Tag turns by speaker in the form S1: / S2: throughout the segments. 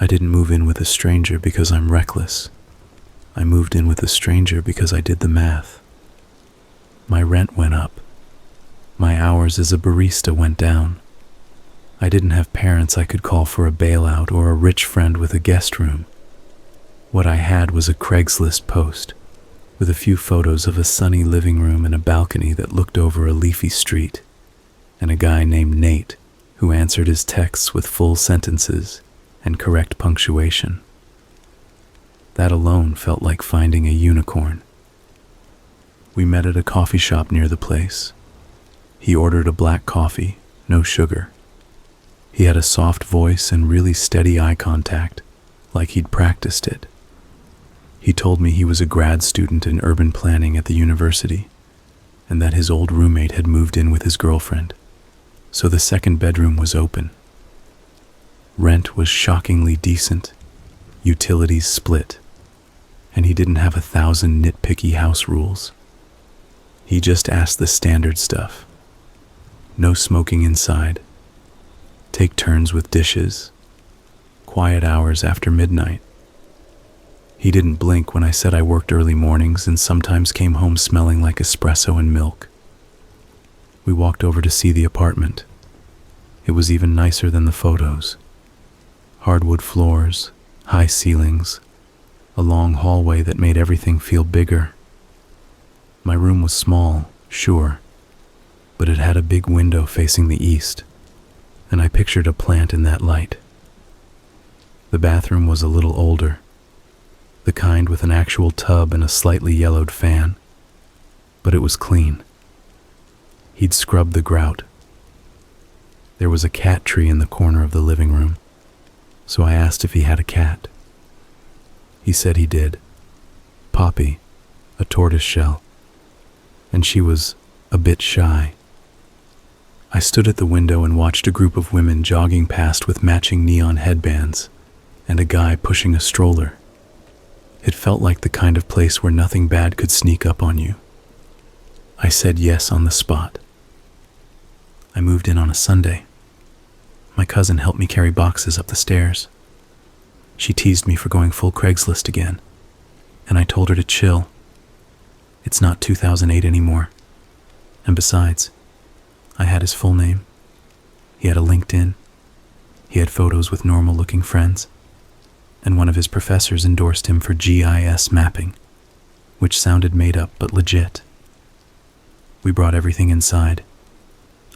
S1: I didn't move in with a stranger because I'm reckless. I moved in with a stranger because I did the math. My rent went up. My hours as a barista went down. I didn't have parents I could call for a bailout or a rich friend with a guest room. What I had was a Craigslist post with a few photos of a sunny living room and a balcony that looked over a leafy street, and a guy named Nate who answered his texts with full sentences and correct punctuation. That alone felt like finding a unicorn. We met at a coffee shop near the place. He ordered a black coffee, no sugar. He had a soft voice and really steady eye contact, like he'd practiced it. He told me he was a grad student in urban planning at the university, and that his old roommate had moved in with his girlfriend, so the second bedroom was open. Rent was shockingly decent, utilities split, and he didn't have 1,000 nitpicky house rules. He just asked the standard stuff. No smoking inside. Take turns with dishes. Quiet hours after midnight. He didn't blink when I said I worked early mornings and sometimes came home smelling like espresso and milk. We walked over to see the apartment. It was even nicer than the photos. Hardwood floors, high ceilings, a long hallway that made everything feel bigger. My room was small, sure, but it had a big window facing the east, and I pictured a plant in that light. The bathroom was a little older, the kind with an actual tub and a slightly yellowed fan, but it was clean. He'd scrubbed the grout. There was a cat tree in the corner of the living room, so I asked if he had a cat. He said he did. Poppy, a tortoise shell, and she was a bit shy. I stood at the window and watched a group of women jogging past with matching neon headbands and a guy pushing a stroller. It felt like the kind of place where nothing bad could sneak up on you. I said yes on the spot. I moved in on a Sunday. My cousin helped me carry boxes up the stairs. She teased me for going full Craigslist again, and I told her to chill. It's not 2008 anymore. And besides, I had his full name. He had a LinkedIn. He had photos with normal-looking friends, and one of his professors endorsed him for GIS mapping, which sounded made up but legit. We brought everything inside.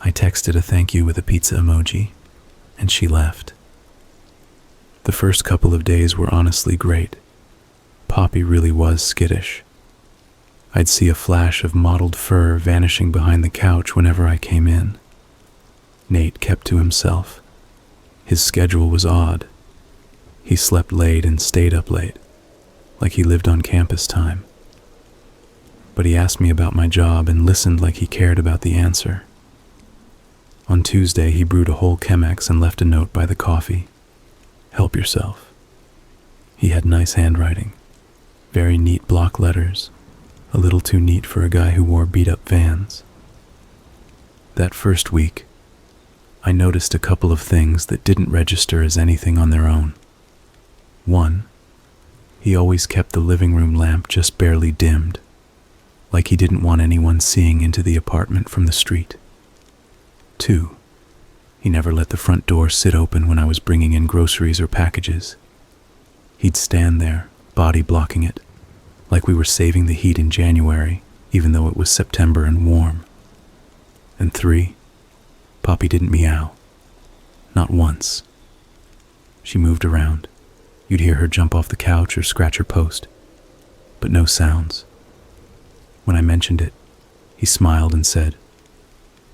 S1: I texted a thank you with a pizza emoji, and she left. The first couple of days were honestly great. Poppy really was skittish. I'd see a flash of mottled fur vanishing behind the couch whenever I came in. Nate kept to himself. His schedule was odd. He slept late and stayed up late, like he lived on campus time. But he asked me about my job and listened like he cared about the answer. On Tuesday, he brewed a whole Chemex and left a note by the coffee. Help yourself. He had nice handwriting, very neat block letters, a little too neat for a guy who wore beat-up Vans. That first week, I noticed a couple of things that didn't register as anything on their own. One, he always kept the living room lamp just barely dimmed, like he didn't want anyone seeing into the apartment from the street. Two, he never let the front door sit open when I was bringing in groceries or packages. He'd stand there, body blocking it, like we were saving the heat in January, even though it was September and warm. And three, Poppy didn't meow. Not once. She moved around. You'd hear her jump off the couch or scratch her post, but no sounds. When I mentioned it, he smiled and said,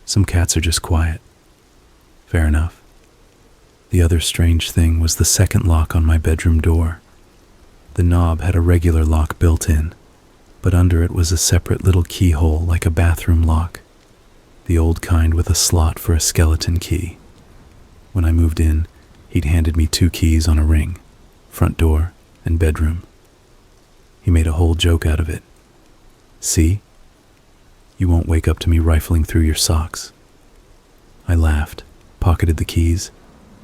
S1: "Some cats are just quiet." Fair enough. The other strange thing was the second lock on my bedroom door. The knob had a regular lock built in, but under it was a separate little keyhole like a bathroom lock, the old kind with a slot for a skeleton key. When I moved in, he'd handed me 2 keys on a ring, front door and bedroom. He made a whole joke out of it. "See? You won't wake up to me rifling through your socks." I laughed, pocketed the keys,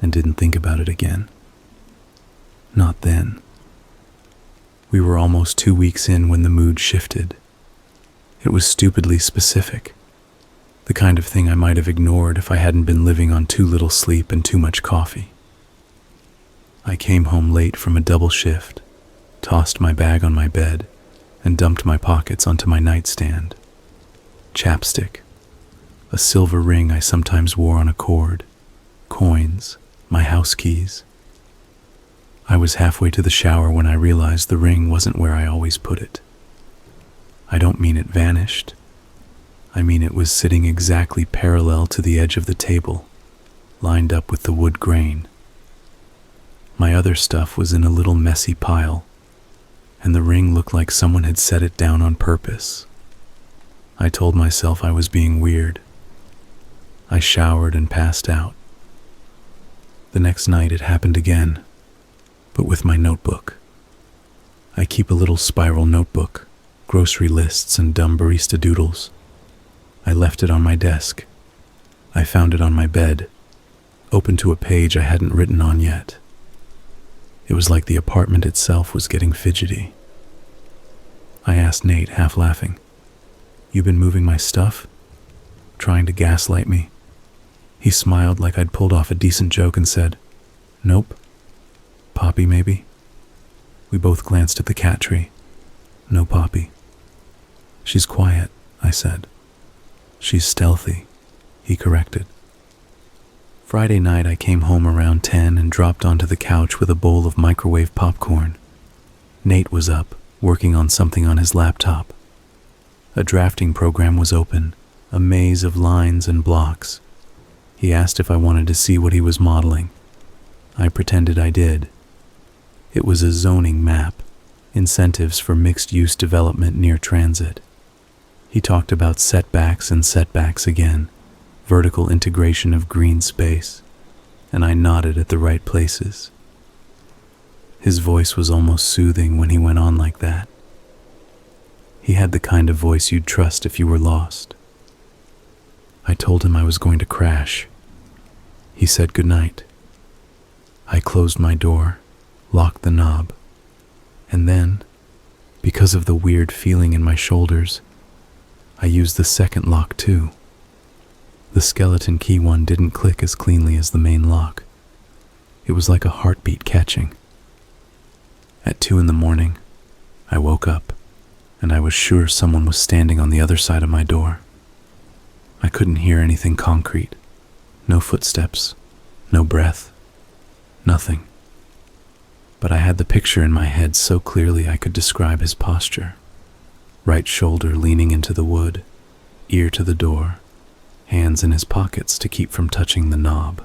S1: and didn't think about it again. Not then. We were almost 2 weeks in when the mood shifted. It was stupidly specific. The kind of thing I might have ignored if I hadn't been living on too little sleep and too much coffee. I came home late from a double shift, tossed my bag on my bed, and dumped my pockets onto my nightstand. Chapstick, a silver ring I sometimes wore on a cord, coins, my house keys. I was halfway to the shower when I realized the ring wasn't where I always put it. I don't mean it vanished. I mean it was sitting exactly parallel to the edge of the table, lined up with the wood grain. My other stuff was in a little messy pile, and the ring looked like someone had set it down on purpose. I told myself I was being weird. I showered and passed out. The next night it happened again, but with my notebook. I keep a little spiral notebook, grocery lists and dumb barista doodles. I left it on my desk. I found it on my bed, open to a page I hadn't written on yet. It was like the apartment itself was getting fidgety. I asked Nate, half laughing, "You been moving my stuff?" Trying to gaslight me. He smiled like I'd pulled off a decent joke and said, "Nope. Poppy, maybe?" We both glanced at the cat tree. No Poppy. "She's quiet," I said. "She's stealthy," he corrected. Friday night I came home around 10 and dropped onto the couch with a bowl of microwave popcorn. Nate was up, working on something on his laptop. A drafting program was open, a maze of lines and blocks. He asked if I wanted to see what he was modeling. I pretended I did. It was a zoning map, incentives for mixed-use development near transit. He talked about setbacks and setbacks again, vertical integration of green space, and I nodded at the right places. His voice was almost soothing when he went on like that. He had the kind of voice you'd trust if you were lost. I told him I was going to crash. He said goodnight. I closed my door, locked the knob, and then, because of the weird feeling in my shoulders, I used the second lock too. The skeleton key one didn't click as cleanly as the main lock. It was like a heartbeat catching. At 2 a.m, I woke up, and I was sure someone was standing on the other side of my door. I couldn't hear anything concrete. No footsteps, no breath, nothing. But I had the picture in my head so clearly I could describe his posture. Right shoulder leaning into the wood, ear to the door, hands in his pockets to keep from touching the knob.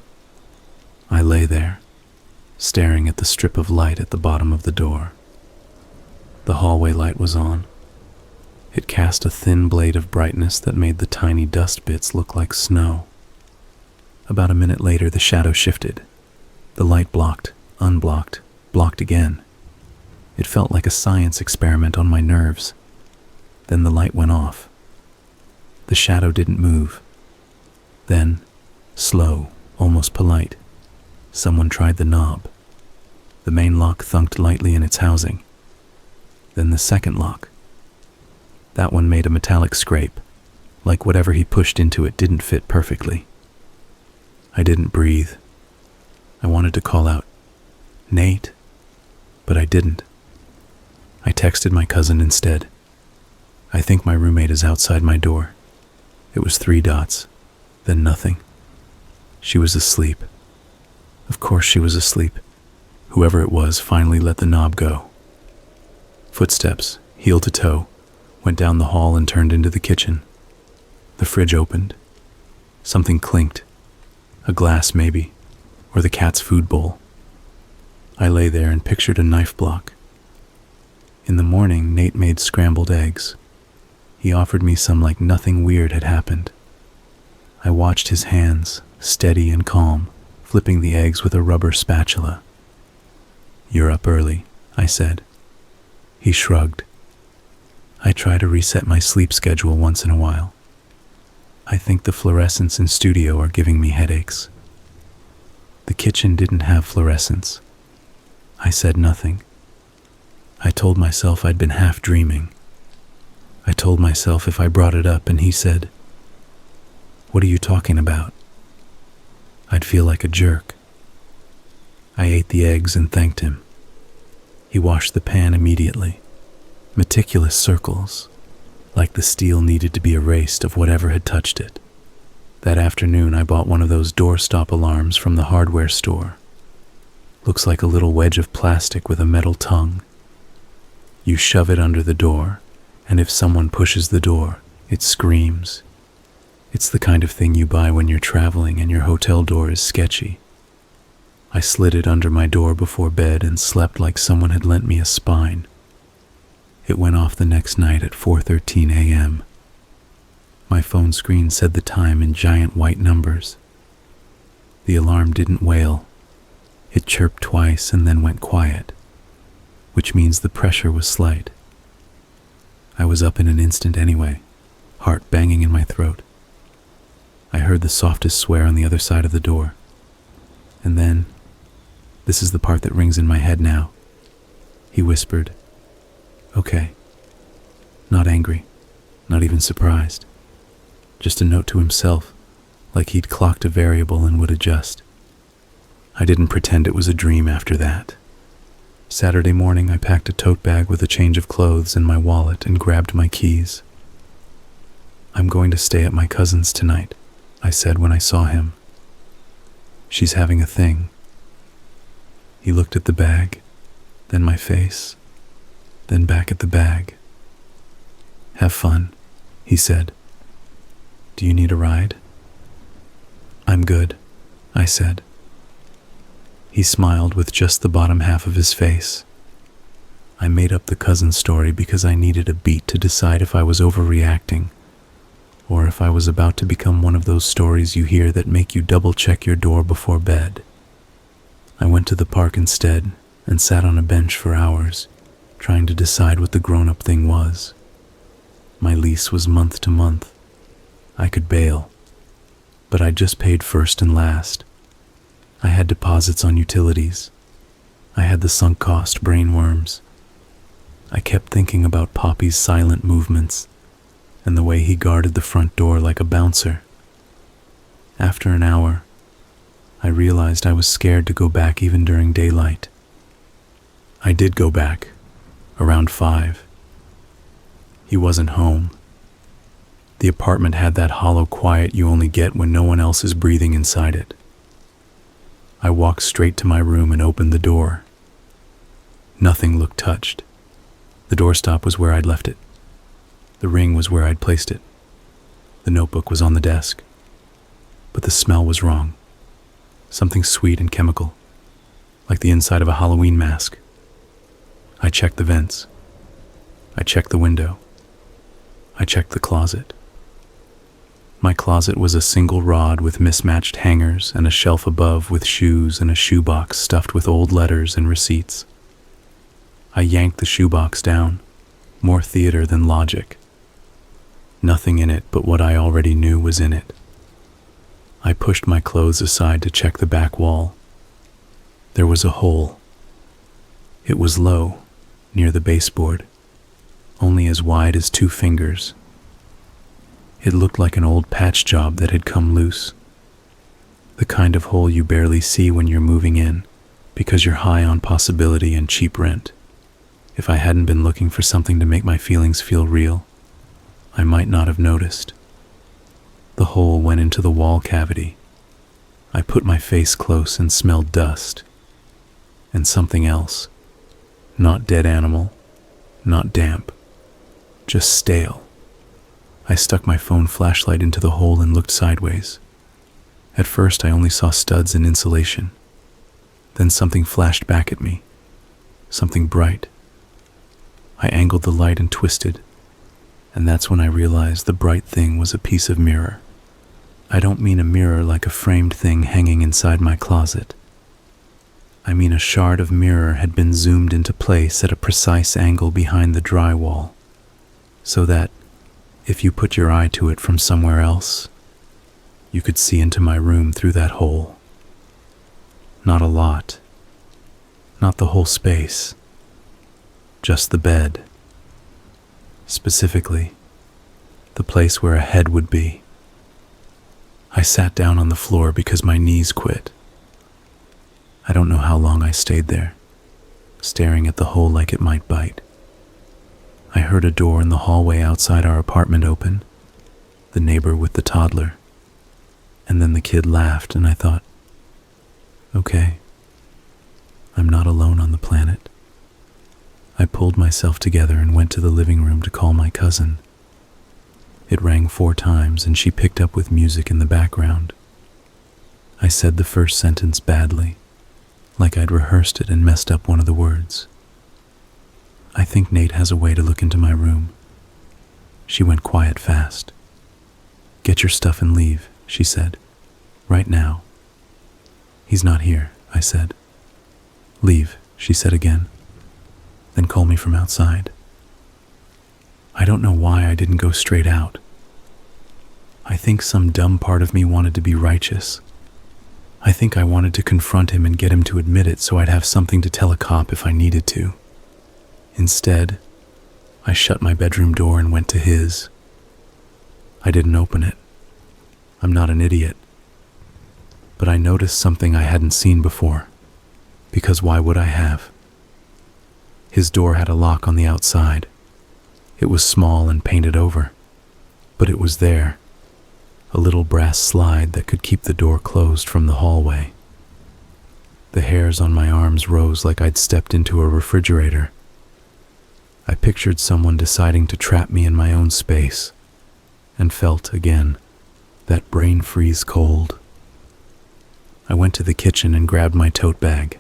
S1: I lay there, staring at the strip of light at the bottom of the door. The hallway light was on. It cast a thin blade of brightness that made the tiny dust bits look like snow. About a minute later, the shadow shifted. The light blocked, unblocked, blocked again. It felt like a science experiment on my nerves. Then the light went off. The shadow didn't move. Then, slow, almost polite, someone tried the knob. The main lock thunked lightly in its housing. Then the second lock. That one made a metallic scrape, like whatever he pushed into it didn't fit perfectly. I didn't breathe. I wanted to call out, "Nate," but I didn't. I texted my cousin instead. "I think my roommate is outside my door." It was 3 dots, then nothing. She was asleep. Of course she was asleep. Whoever it was finally let the knob go. Footsteps, heel to toe, went down the hall and turned into the kitchen. The fridge opened. Something clinked. A glass, maybe, or the cat's food bowl. I lay there and pictured a knife block. In the morning, Nate made scrambled eggs. He offered me some like nothing weird had happened. I watched his hands, steady and calm, flipping the eggs with a rubber spatula. "You're up early," I said. He shrugged. I try to reset my sleep schedule once in a while. I think the fluorescents in studio are giving me headaches. The kitchen didn't have fluorescents. I said nothing. I told myself I'd been half dreaming. I told myself if I brought it up and he said, "What are you talking about?" I'd feel like a jerk. I ate the eggs and thanked him. He washed the pan immediately. Meticulous circles, like the steel needed to be erased of whatever had touched it. That afternoon I bought one of those doorstop alarms from the hardware store. Looks like a little wedge of plastic with a metal tongue. You shove it under the door, and if someone pushes the door, it screams. It's the kind of thing you buy when you're traveling and your hotel door is sketchy. I slid it under my door before bed and slept like someone had lent me a spine. It went off the next night at 4:13 a.m. My phone screen said the time in giant white numbers. The alarm didn't wail. It chirped twice and then went quiet, which means the pressure was slight. I was up in an instant anyway, heart banging in my throat. I heard the softest swear on the other side of the door. And then, this is the part that rings in my head now, he whispered, "Okay." Not angry, not even surprised. Just a note to himself, like he'd clocked a variable and would adjust. I didn't pretend it was a dream after that. Saturday morning, I packed a tote bag with a change of clothes and my wallet and grabbed my keys. "I'm going to stay at my cousin's tonight," I said when I saw him. "She's having a thing." He looked at the bag, then my face, then back at the bag. "Have fun," he said. "Do you need a ride?" "I'm good," I said. He smiled with just the bottom half of his face. I made up the cousin story because I needed a beat to decide if I was overreacting, or if I was about to become one of those stories you hear that make you double-check your door before bed. I went to the park instead and sat on a bench for hours, trying to decide what the grown-up thing was. My lease was month to month. I could bail, but I'd just paid first and last. I had deposits on utilities. I had the sunk cost brainworms. I kept thinking about Poppy's silent movements and the way he guarded the front door like a bouncer. After an hour, I realized I was scared to go back even during daylight. I did go back, around 5. He wasn't home. The apartment had that hollow quiet you only get when no one else is breathing inside it. I walked straight to my room and opened the door. Nothing looked touched. The doorstop was where I'd left it. The ring was where I'd placed it. The notebook was on the desk. But the smell was wrong. Something sweet and chemical, like the inside of a Halloween mask. I checked the vents. I checked the window. I checked the closet. My closet was a single rod with mismatched hangers and a shelf above with shoes and a shoebox stuffed with old letters and receipts. I yanked the shoebox down, more theater than logic. Nothing in it but what I already knew was in it. I pushed my clothes aside to check the back wall. There was a hole. It was low, near the baseboard, only as wide as 2 fingers. It looked like an old patch job that had come loose. The kind of hole you barely see when you're moving in, because you're high on possibility and cheap rent. If I hadn't been looking for something to make my feelings feel real, I might not have noticed. The hole went into the wall cavity. I put my face close and smelled dust. And something else. Not dead animal, not damp, just stale. I stuck my phone flashlight into the hole and looked sideways. At first I only saw studs and insulation. Then something flashed back at me. Something bright. I angled the light and twisted, and that's when I realized the bright thing was a piece of mirror. I don't mean a mirror like a framed thing hanging inside my closet. I mean a shard of mirror had been zoomed into place at a precise angle behind the drywall, so that, if you put your eye to it from somewhere else, you could see into my room through that hole. Not a lot. not the whole space, just the bed. Specifically, the place where a head would be. I sat down on the floor because my knees quit. I don't know how long I stayed there, staring at the hole like it might bite. I heard a door in the hallway outside our apartment open, the neighbor with the toddler, and then the kid laughed, and I thought, okay, I'm not alone on the planet. I pulled myself together and went to the living room to call my cousin. It rang 4 times, and she picked up with music in the background. I said the first sentence badly, like I'd rehearsed it and messed up one of the words. I think Nate has a way to look into my room. She went quiet fast. Get your stuff and leave, she said. Right now. He's not here, I said. Leave, she said again. Then call me from outside. I don't know why I didn't go straight out. I think some dumb part of me wanted to be righteous. I think I wanted to confront him and get him to admit it so I'd have something to tell a cop if I needed to. Instead, I shut my bedroom door and went to his. I didn't open it. I'm not an idiot. But I noticed something I hadn't seen before, because why would I have? His door had a lock on the outside. It was small and painted over, but it was there, a little brass slide that could keep the door closed from the hallway. The hairs on my arms rose like I'd stepped into a refrigerator. I pictured someone deciding to trap me in my own space, and felt, again, that brain freeze cold. I went to the kitchen and grabbed my tote bag.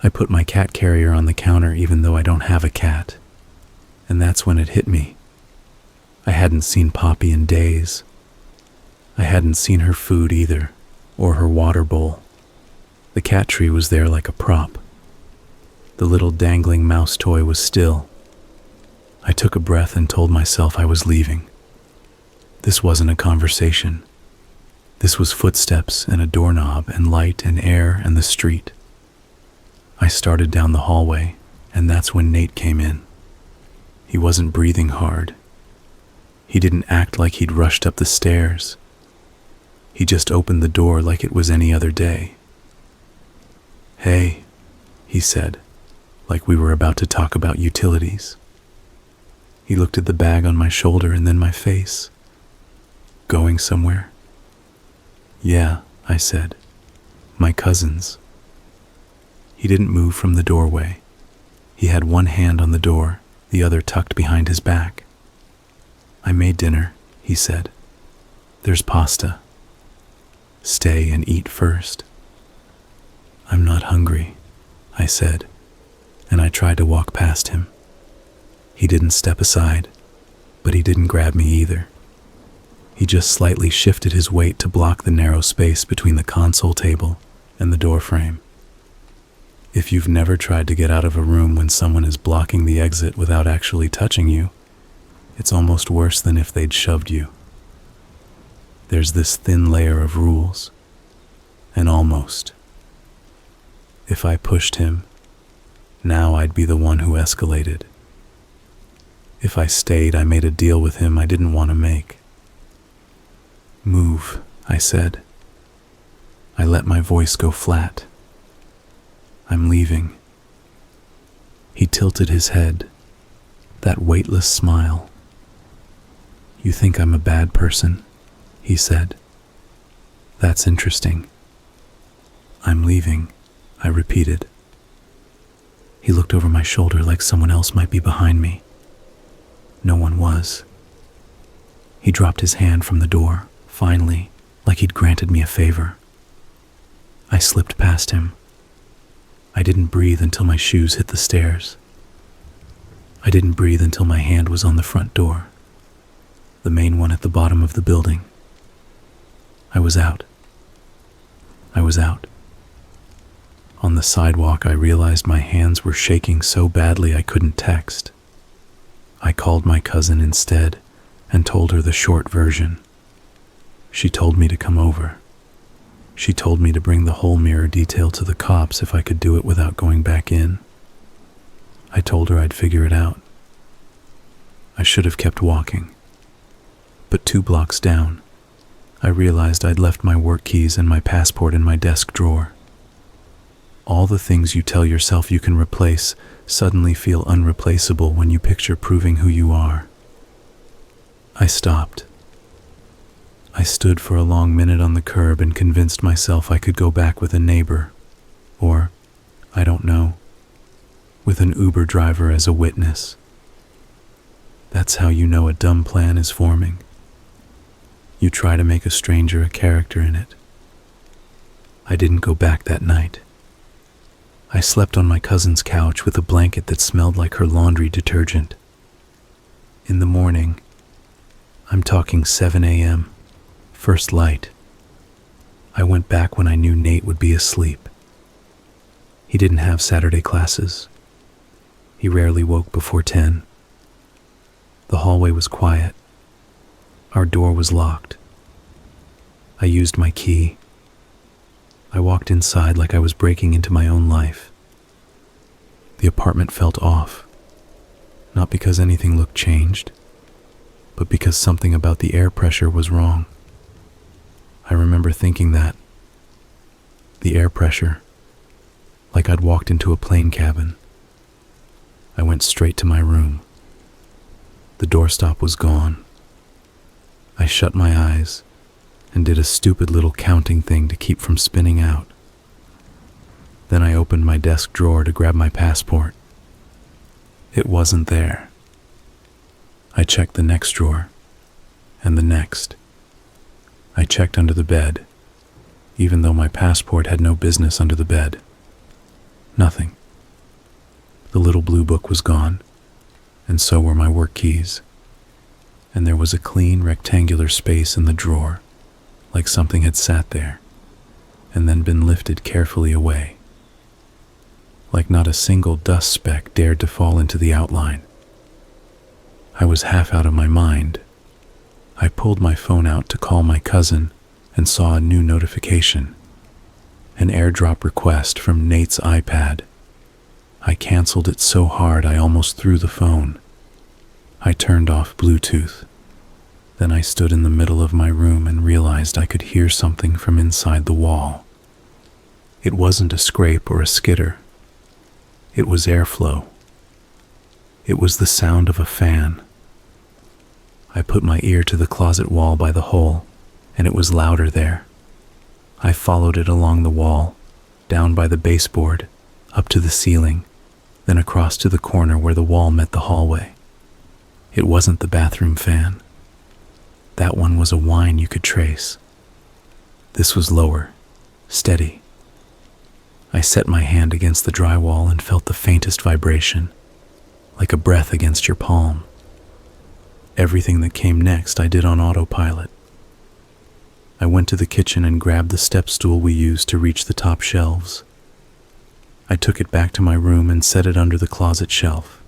S1: I put my cat carrier on the counter even though I don't have a cat. And that's when it hit me. I hadn't seen Poppy in days. I hadn't seen her food either, or her water bowl. The cat tree was there like a prop. The little dangling mouse toy was still. I took a breath and told myself I was leaving. This wasn't a conversation. This was footsteps and a doorknob and light and air and the street. I started down the hallway, and that's when Nate came in. He wasn't breathing hard. He didn't act like he'd rushed up the stairs. He just opened the door like it was any other day. Hey, he said, like we were about to talk about utilities. He looked at the bag on my shoulder and then my face. Going somewhere? Yeah, I said. My cousin's. He didn't move from the doorway. He had one hand on the door, the other tucked behind his back. I made dinner, he said. There's pasta. Stay and eat first. I'm not hungry, I said, and I tried to walk past him. He didn't step aside, but he didn't grab me either. He just slightly shifted his weight to block the narrow space between the console table and the door frame. If you've never tried to get out of a room when someone is blocking the exit without actually touching you, it's almost worse than if they'd shoved you. There's this thin layer of rules, and almost. If I pushed him, now I'd be the one who escalated. If I stayed, I made a deal with him I didn't want to make. Move, I said. I let my voice go flat. I'm leaving. He tilted his head, that weightless smile. You think I'm a bad person, he said. That's interesting. I'm leaving, I repeated. He looked over my shoulder like someone else might be behind me. No one was. He dropped his hand from the door, finally, like he'd granted me a favor. I slipped past him. I didn't breathe until my shoes hit the stairs. I didn't breathe until my hand was on the front door, the main one at the bottom of the building. I was out. I was out. On the sidewalk, I realized my hands were shaking so badly I couldn't text. I called my cousin instead and told her the short version. She told me to come over. She told me to bring the whole mirror detail to the cops if I could do it without going back in. I told her I'd figure it out. I should have kept walking. But 2 blocks down, I realized I'd left my work keys and my passport in my desk drawer. All the things you tell yourself you can replace suddenly feel unreplaceable when you picture proving who you are. I stopped. I stood for a long minute on the curb and convinced myself I could go back with a neighbor, or, I don't know, with an Uber driver as a witness. That's how you know a dumb plan is forming. You try to make a stranger a character in it. I didn't go back that night. I slept on my cousin's couch with a blanket that smelled like her laundry detergent. In the morning, I'm talking 7 a.m., first light, I went back when I knew Nate would be asleep. He didn't have Saturday classes. He rarely woke before 10. The hallway was quiet. Our door was locked. I used my key. I walked inside like I was breaking into my own life. The apartment felt off, not because anything looked changed, but because something about the air pressure was wrong. I remember thinking that. The air pressure, like I'd walked into a plane cabin. I went straight to my room. The doorstop was gone. I shut my eyes and did a stupid little counting thing to keep from spinning out. Then I opened my desk drawer to grab my passport. It wasn't there. I checked the next drawer, and the next. I checked under the bed, even though my passport had no business under the bed. Nothing. The little blue book was gone, and so were my work keys. And there was a clean rectangular space in the drawer, like something had sat there, and then been lifted carefully away. Like not a single dust speck dared to fall into the outline. I was half out of my mind. I pulled my phone out to call my cousin and saw a new notification. An AirDrop request from Nate's iPad. I canceled it so hard I almost threw the phone. I turned off Bluetooth. Then I stood in the middle of my room and realized I could hear something from inside the wall. It wasn't a scrape or a skitter. It was airflow. It was the sound of a fan. I put my ear to the closet wall by the hole, and it was louder there. I followed it along the wall, down by the baseboard, up to the ceiling, then across to the corner where the wall met the hallway. It wasn't the bathroom fan. That one was a whine you could trace. This was lower, steady. I set my hand against the drywall and felt the faintest vibration, like a breath against your palm. Everything that came next I did on autopilot. I went to the kitchen and grabbed the step stool we used to reach the top shelves. I took it back to my room and set it under the closet shelf.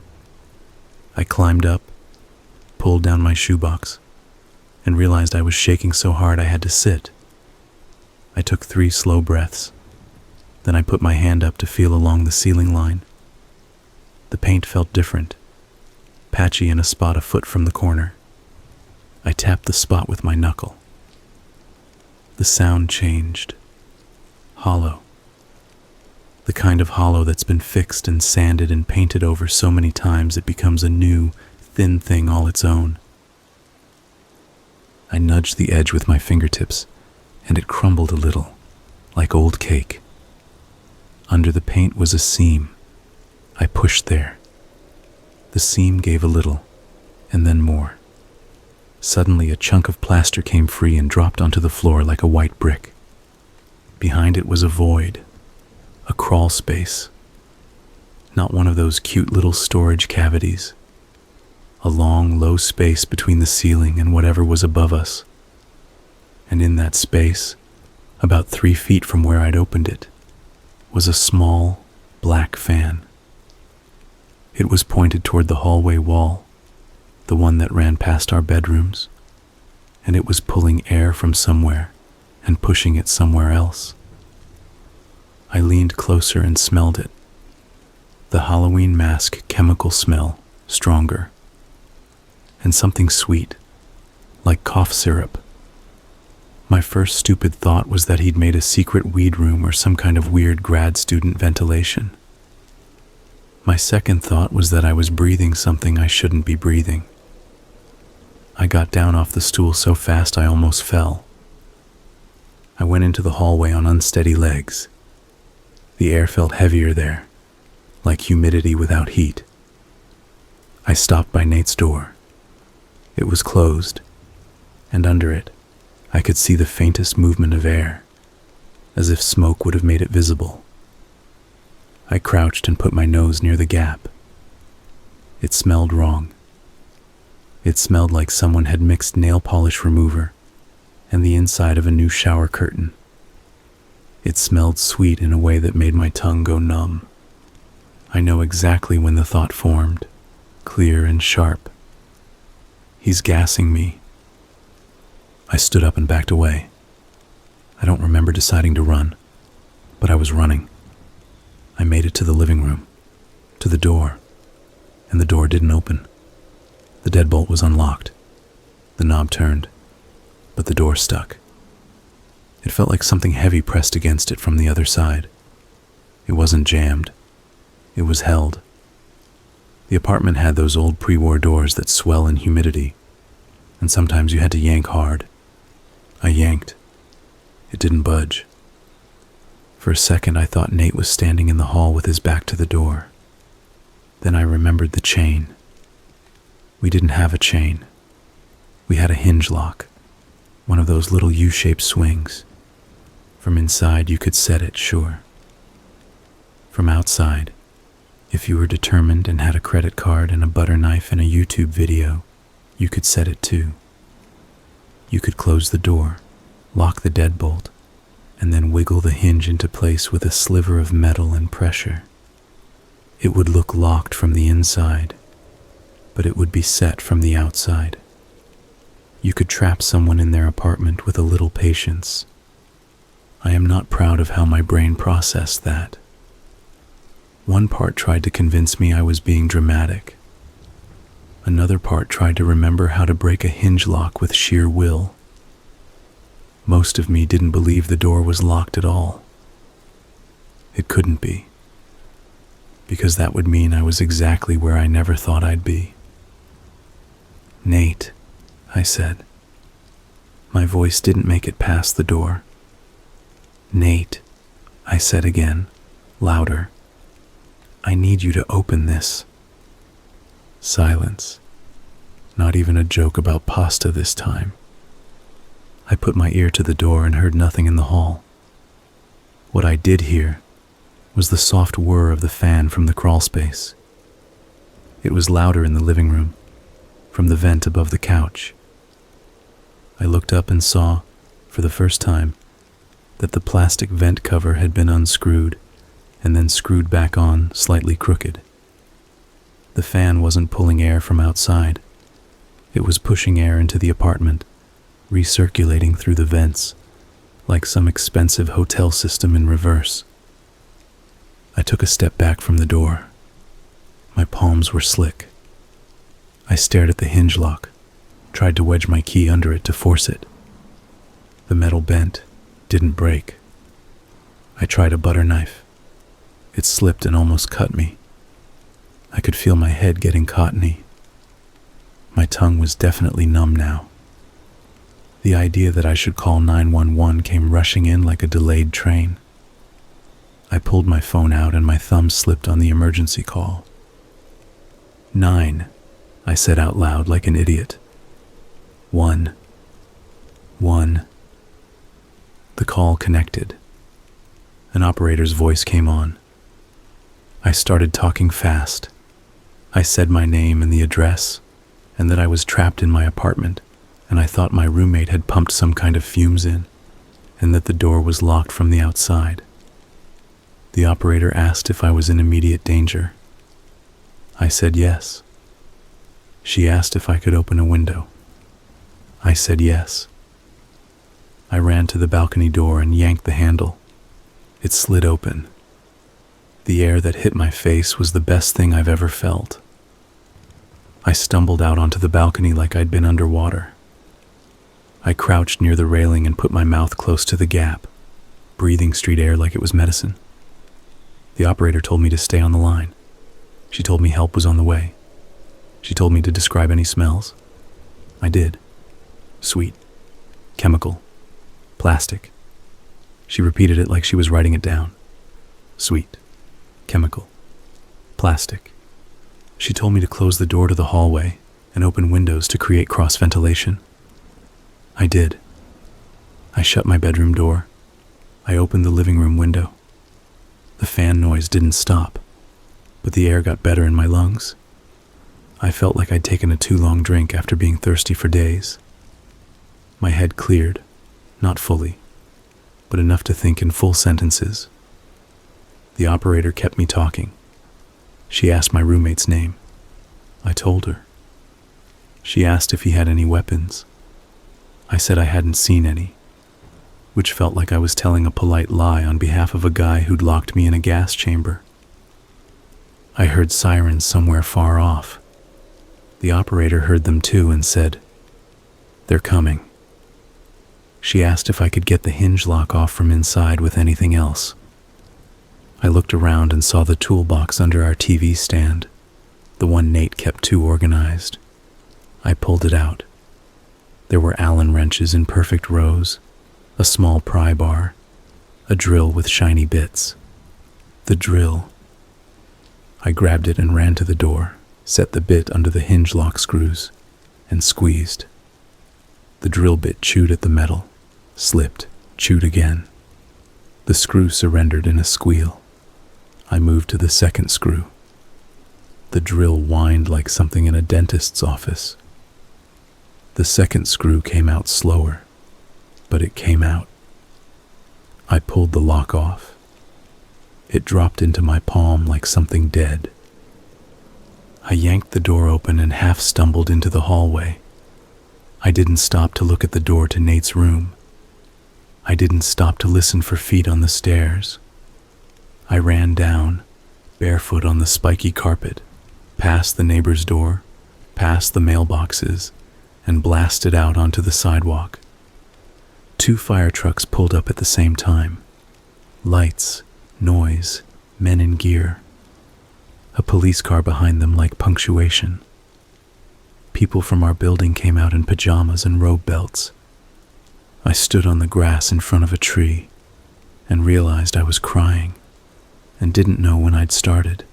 S1: I climbed up, pulled down my shoebox, and realized I was shaking so hard I had to sit. I took 3 slow breaths. Then I put my hand up to feel along the ceiling line. The paint felt different, patchy in a spot a foot from the corner. I tapped the spot with my knuckle. The sound changed. Hollow. The kind of hollow that's been fixed and sanded and painted over so many times it becomes a new, thin thing all its own. I nudged the edge with my fingertips, and it crumbled a little, like old cake. Under the paint was a seam. I pushed there. The seam gave a little, and then more. Suddenly, a chunk of plaster came free and dropped onto the floor like a white brick. Behind it was a void, a crawl space. Not one of those cute little storage cavities. A long, low space between the ceiling and whatever was above us. And in that space, about 3 feet from where I'd opened it, was a small, black fan. It was pointed toward the hallway wall, the one that ran past our bedrooms, and it was pulling air from somewhere and pushing it somewhere else. I leaned closer and smelled it. The Halloween mask chemical smell, stronger. And something sweet, like cough syrup. My first stupid thought was that he'd made a secret weed room or some kind of weird grad student ventilation. My second thought was that I was breathing something I shouldn't be breathing. I got down off the stool so fast I almost fell. I went into the hallway on unsteady legs. The air felt heavier there, like humidity without heat. I stopped by Nate's door. It was closed, and under it, I could see the faintest movement of air, as if smoke would have made it visible. I crouched and put my nose near the gap. It smelled wrong. It smelled like someone had mixed nail polish remover and the inside of a new shower curtain. It smelled sweet in a way that made my tongue go numb. I know exactly when the thought formed, clear and sharp. He's gassing me. I stood up and backed away. I don't remember deciding to run, but I was running. I made it to the living room, to the door, and the door didn't open. The deadbolt was unlocked. The knob turned, but the door stuck. It felt like something heavy pressed against it from the other side. It wasn't jammed. It was held. The apartment had those old pre-war doors that swell in humidity, and sometimes you had to yank hard. I yanked. It didn't budge. For a second, I thought Nate was standing in the hall with his back to the door. Then I remembered the chain. We didn't have a chain. We had a hinge lock, one of those little U-shaped swings. From inside, you could set it, sure. From outside, if you were determined and had a credit card and a butter knife and a YouTube video, you could set it too. You could close the door, lock the deadbolt, and then wiggle the hinge into place with a sliver of metal and pressure. It would look locked from the inside, but it would be set from the outside. You could trap someone in their apartment with a little patience. I am not proud of how my brain processed that. One part tried to convince me I was being dramatic. Another part tried to remember how to break a hinge lock with sheer will. Most of me didn't believe the door was locked at all. It couldn't be, because that would mean I was exactly where I never thought I'd be. "Nate," I said. My voice didn't make it past the door. "Nate," I said again, louder. "I need you to open this." Silence. Not even a joke about pasta this time. I put my ear to the door and heard nothing in the hall. What I did hear was the soft whir of the fan from the crawlspace. It was louder in the living room, from the vent above the couch. I looked up and saw, for the first time, that the plastic vent cover had been unscrewed and then screwed back on, slightly crooked. The fan wasn't pulling air from outside. It was pushing air into the apartment, recirculating through the vents, like some expensive hotel system in reverse. I took a step back from the door. My palms were slick. I stared at the hinge lock, tried to wedge my key under it to force it. The metal bent, didn't break. I tried a butter knife. It slipped and almost cut me. I could feel my head getting cottony. My tongue was definitely numb now. The idea that I should call 911 came rushing in like a delayed train. I pulled my phone out and my thumb slipped on the emergency call. 9, I said out loud like an idiot. 1. The call connected. An operator's voice came on. I started talking fast. I said my name and the address, and that I was trapped in my apartment, and I thought my roommate had pumped some kind of fumes in, and that the door was locked from the outside. The operator asked if I was in immediate danger. I said yes. She asked if I could open a window. I said yes. I ran to the balcony door and yanked the handle. It slid open. The air that hit my face was the best thing I've ever felt. I stumbled out onto the balcony like I'd been underwater. I crouched near the railing and put my mouth close to the gap, breathing street air like it was medicine. The operator told me to stay on the line. She told me help was on the way. She told me to describe any smells. I did. Sweet. Chemical. Plastic. She repeated it like she was writing it down. Sweet. Chemical. Plastic. She told me to close the door to the hallway and open windows to create cross-ventilation. I did. I shut my bedroom door. I opened the living room window. The fan noise didn't stop, but the air got better in my lungs. I felt like I'd taken a too long drink after being thirsty for days. My head cleared, not fully, but enough to think in full sentences. The operator kept me talking. She asked my roommate's name. I told her. She asked if he had any weapons. I said I hadn't seen any, which felt like I was telling a polite lie on behalf of a guy who'd locked me in a gas chamber. I heard sirens somewhere far off. The operator heard them too and said, "They're coming." She asked if I could get the hinge lock off from inside with anything else. I looked around and saw the toolbox under our TV stand, the one Nate kept too organized. I pulled it out. There were Allen wrenches in perfect rows, a small pry bar, a drill with shiny bits. The drill. I grabbed it and ran to the door, set the bit under the hinge lock screws, and squeezed. The drill bit chewed at the metal, slipped, chewed again. The screw surrendered in a squeal. I moved to the second screw. The drill whined like something in a dentist's office. The second screw came out slower, but it came out. I pulled the lock off. It dropped into my palm like something dead. I yanked the door open and half stumbled into the hallway. I didn't stop to look at the door to Nate's room. I didn't stop to listen for feet on the stairs. I ran down, barefoot on the spiky carpet, past the neighbor's door, past the mailboxes, and blasted out onto the sidewalk. 2 fire trucks pulled up at the same time. Lights, noise, men in gear. A police car behind them like punctuation. People from our building came out in pajamas and robe belts. I stood on the grass in front of a tree and realized I was crying and didn't know when I'd started.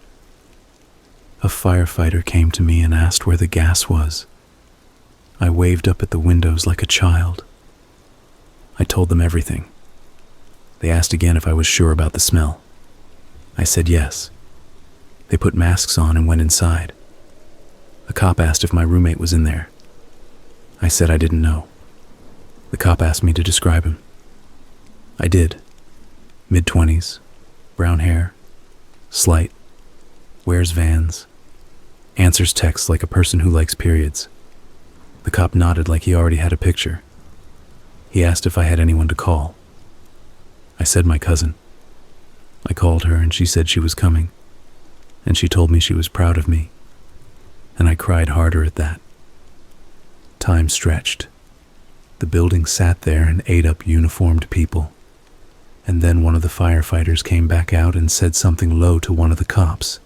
S1: A firefighter came to me and asked where the gas was. I waved up at the windows like a child. I told them everything. They asked again if I was sure about the smell. I said yes. They put masks on and went inside. The cop asked if my roommate was in there. I said I didn't know. The cop asked me to describe him. I did. Mid-20s, brown hair, slight, wears Vans, answers texts like a person who likes periods. The cop nodded like he already had a picture. He asked if I had anyone to call. I said my cousin. I called her and she said she was coming, and she told me she was proud of me, and I cried harder at that. Time stretched. The building sat there and ate up uniformed people. And then one of the firefighters came back out and said something low to one of the cops.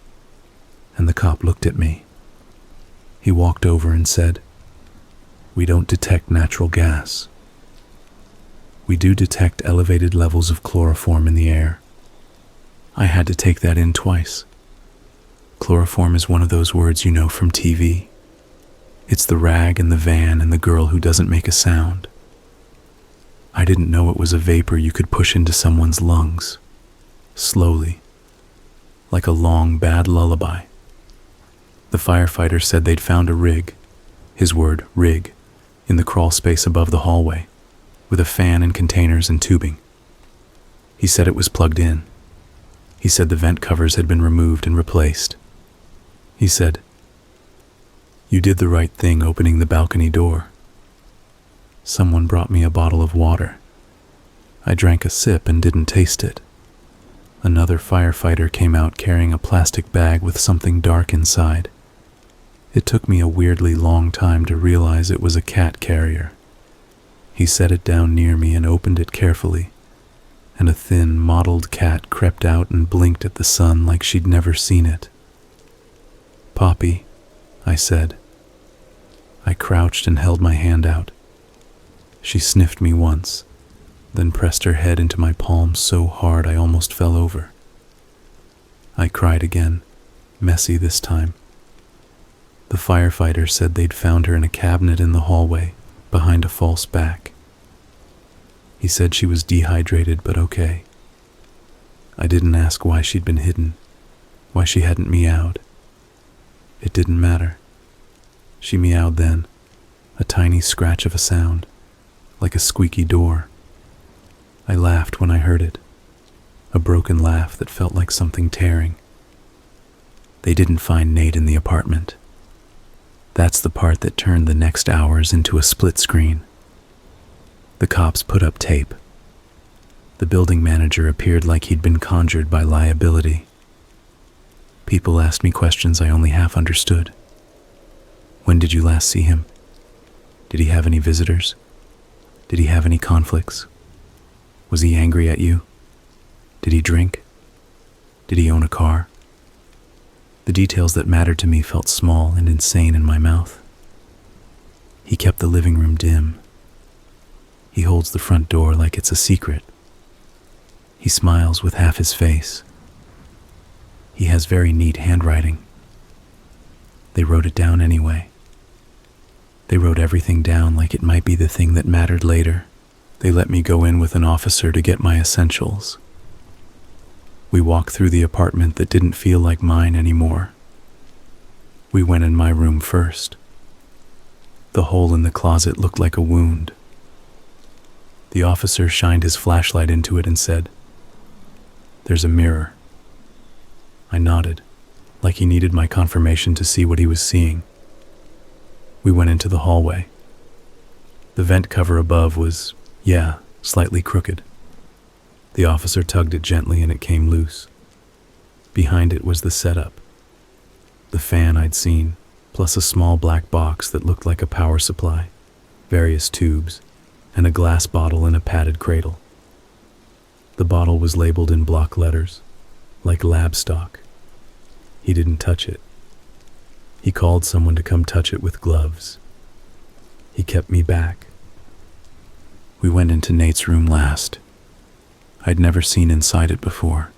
S1: And the cop looked at me. He walked over and said, "We don't detect natural gas. We do detect elevated levels of chloroform in the air." I had to take that in twice. Chloroform is one of those words you know from TV. It's the rag and the van and the girl who doesn't make a sound. I didn't know it was a vapor you could push into someone's lungs, slowly, like a long, bad lullaby. The firefighter said they'd found a rig, his word, rig, in the crawl space above the hallway, with a fan and containers and tubing. He said it was plugged in. He said the vent covers had been removed and replaced. He said, "You did the right thing opening the balcony door." Someone brought me a bottle of water, I drank a sip and didn't taste it. Another firefighter came out carrying a plastic bag with something dark inside. It took me a weirdly long time to realize it was a cat carrier. He set it down near me and opened it carefully, and a thin, mottled cat crept out and blinked at the sun like she'd never seen it. "Poppy," I said. I crouched and held my hand out. She sniffed me once, then pressed her head into my palm so hard I almost fell over. I cried again, messy this time. The firefighter said they'd found her in a cabinet in the hallway, behind a false back. He said she was dehydrated but okay. I didn't ask why she'd been hidden, why she hadn't meowed. It didn't matter. She meowed then, a tiny scratch of a sound, like a squeaky door. I laughed when I heard it, a broken laugh that felt like something tearing. They didn't find Nate in the apartment. That's the part that turned the next hours into a split screen. The cops put up tape. The building manager appeared like he'd been conjured by liability. People asked me questions I only half understood. When did you last see him? Did he have any visitors? Did he have any conflicts? Was he angry at you? Did he drink? Did he own a car? The details that mattered to me felt small and insane in my mouth. He kept the living room dim. He holds the front door like it's a secret. He smiles with half his face. He has very neat handwriting. They wrote it down anyway. They wrote everything down like it might be the thing that mattered later. They let me go in with an officer to get my essentials. We walked through the apartment that didn't feel like mine anymore. We went in my room first. The hole in the closet looked like a wound. The officer shined his flashlight into it and said, "There's a mirror." I nodded, like he needed my confirmation to see what he was seeing. We went into the hallway. The vent cover above was, slightly crooked. The officer tugged it gently and it came loose. Behind it was the setup. The fan I'd seen, plus a small black box that looked like a power supply, various tubes, and a glass bottle in a padded cradle. The bottle was labeled in block letters, like lab stock. He didn't touch it. He called someone to come touch it with gloves. He kept me back. We went into Nate's room last. I'd never seen inside it before.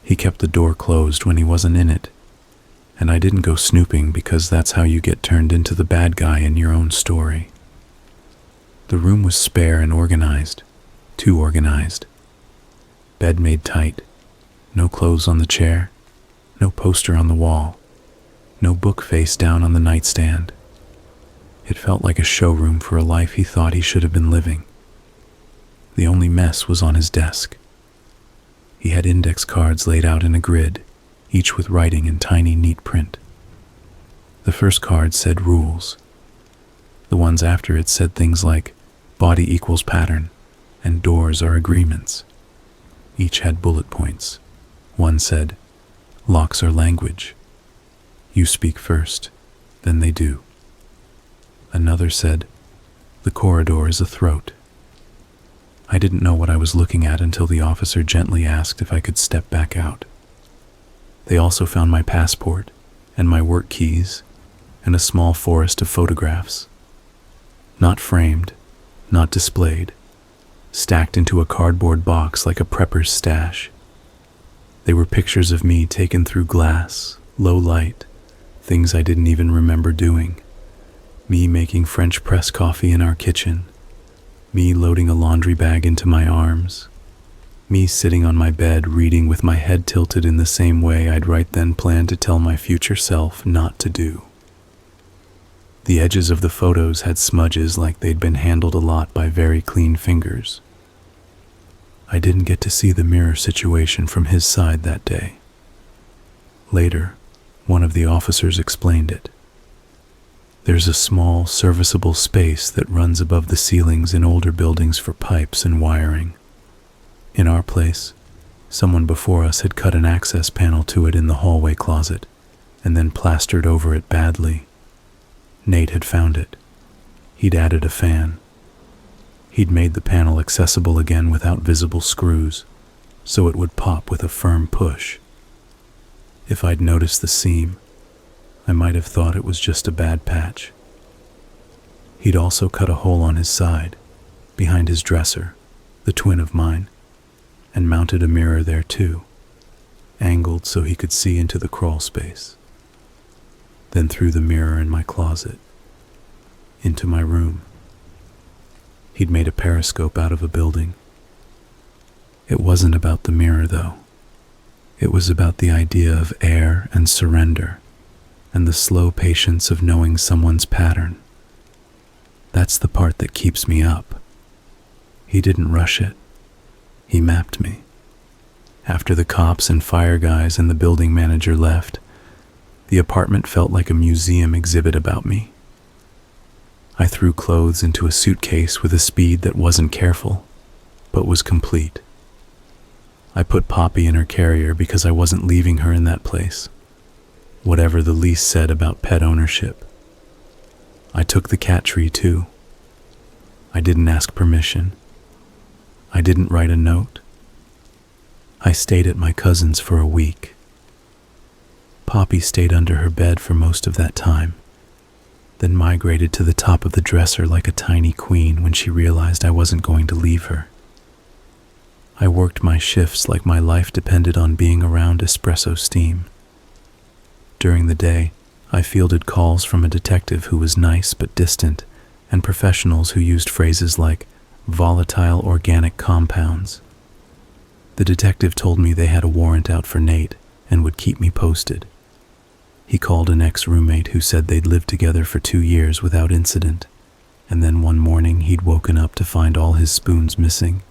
S1: He kept the door closed when he wasn't in it, and I didn't go snooping because that's how you get turned into the bad guy in your own story. The room was spare and organized, too organized. Bed made tight, no clothes on the chair, no poster on the wall, no book face down on the nightstand. It felt like a showroom for a life he thought he should have been living. The only mess was on his desk. He had index cards laid out in a grid, each with writing in tiny, neat print. The first card said rules. The ones after it said things like body equals pattern and doors are agreements. Each had bullet points. One said, locks are language. You speak first, then they do. Another said, the corridor is a throat. I didn't know what I was looking at until the officer gently asked if I could step back out. They also found my passport and my work keys and a small forest of photographs. Not framed, not displayed, stacked into a cardboard box like a prepper's stash. They were pictures of me taken through glass, low light, things I didn't even remember doing. Me making French press coffee in our kitchen. Me loading a laundry bag into my arms. Me sitting on my bed reading with my head tilted in the same way I'd right then planned to tell my future self not to do. The edges of the photos had smudges like they'd been handled a lot by very clean fingers. I didn't get to see the mirror situation from his side that day. Later, one of the officers explained it. There's a small, serviceable space that runs above the ceilings in older buildings for pipes and wiring. In our place, someone before us had cut an access panel to it in the hallway closet and then plastered over it badly. Nate had found it. He'd added a fan. He'd made the panel accessible again without visible screws, so it would pop with a firm push. If I'd noticed the seam, I might have thought it was just a bad patch. He'd also cut a hole on his side, behind his dresser, the twin of mine, and mounted a mirror there too, angled so he could see into the crawl space. Then through the mirror in my closet, into my room. He'd made a periscope out of a building. It wasn't about the mirror, though. It was about the idea of air and surrender, and the slow patience of knowing someone's pattern. That's the part that keeps me up. He didn't rush it. He mapped me. After the cops and fire guys and the building manager left, the apartment felt like a museum exhibit about me. I threw clothes into a suitcase with a speed that wasn't careful, but was complete. I put Poppy in her carrier because I wasn't leaving her in that place, whatever the lease said about pet ownership. I took the cat tree too. I didn't ask permission. I didn't write a note. I stayed at my cousin's for a week. Poppy stayed under her bed for most of that time, then migrated to the top of the dresser like a tiny queen when she realized I wasn't going to leave her. I worked my shifts like my life depended on being around espresso steam. During the day, I fielded calls from a detective who was nice but distant, and professionals who used phrases like volatile organic compounds. The detective told me they had a warrant out for Nate and would keep me posted. He called an ex-roommate who said they'd lived together for 2 years without incident, and then one morning he'd woken up to find all his spoons missing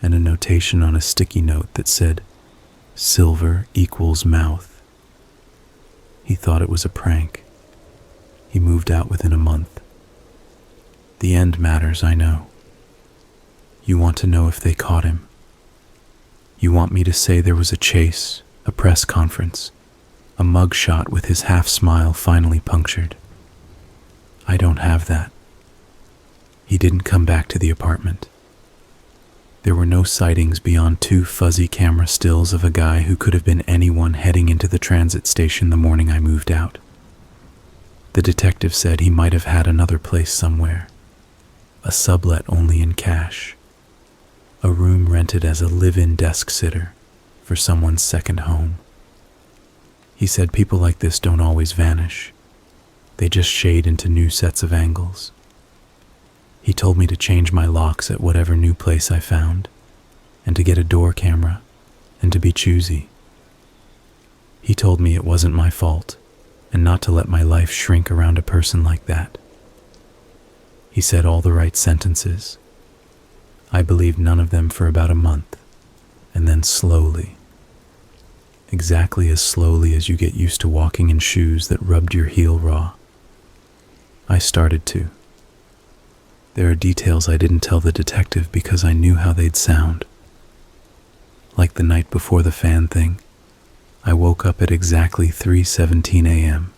S1: and a notation on a sticky note that said, "Silver equals mouth." He thought it was a prank. He moved out within a month. The end matters, I know. You want to know if they caught him. You want me to say there was a chase, a press conference, a mugshot with his half-smile finally punctured. I don't have that. He didn't come back to the apartment. There were no sightings beyond 2 fuzzy camera stills of a guy who could have been anyone heading into the transit station the morning I moved out. The detective said he might have had another place somewhere, a sublet only in cash, a room rented as a live-in desk sitter for someone's second home. He said people like this don't always vanish. They just shade into new sets of angles. He told me to change my locks at whatever new place I found, and to get a door camera, and to be choosy. He told me it wasn't my fault, and not to let my life shrink around a person like that. He said all the right sentences. I believed none of them for about a month, and then slowly, exactly as slowly as you get used to walking in shoes that rubbed your heel raw, I started to. There are details I didn't tell the detective because I knew how they'd sound. Like the night before the fan thing, I woke up at exactly 3:17 a.m.,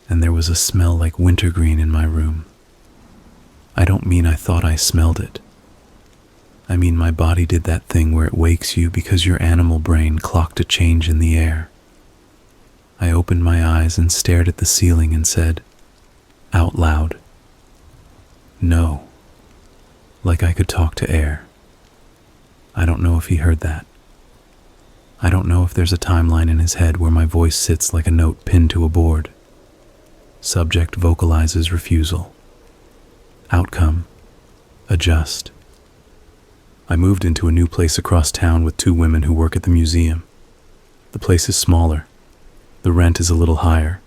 S1: and there was a smell like wintergreen in my room. I don't mean I thought I smelled it. I mean my body did that thing where it wakes you because your animal brain clocked a change in the air. I opened my eyes and stared at the ceiling and said, out loud, "No," like I could talk to air. I don't know if he heard that. I don't know if there's a timeline in his head where my voice sits like a note pinned to a board. Subject vocalizes refusal. Outcome, adjust. I moved into a new place across town with 2 women who work at the museum. The place is smaller. The rent is a little higher.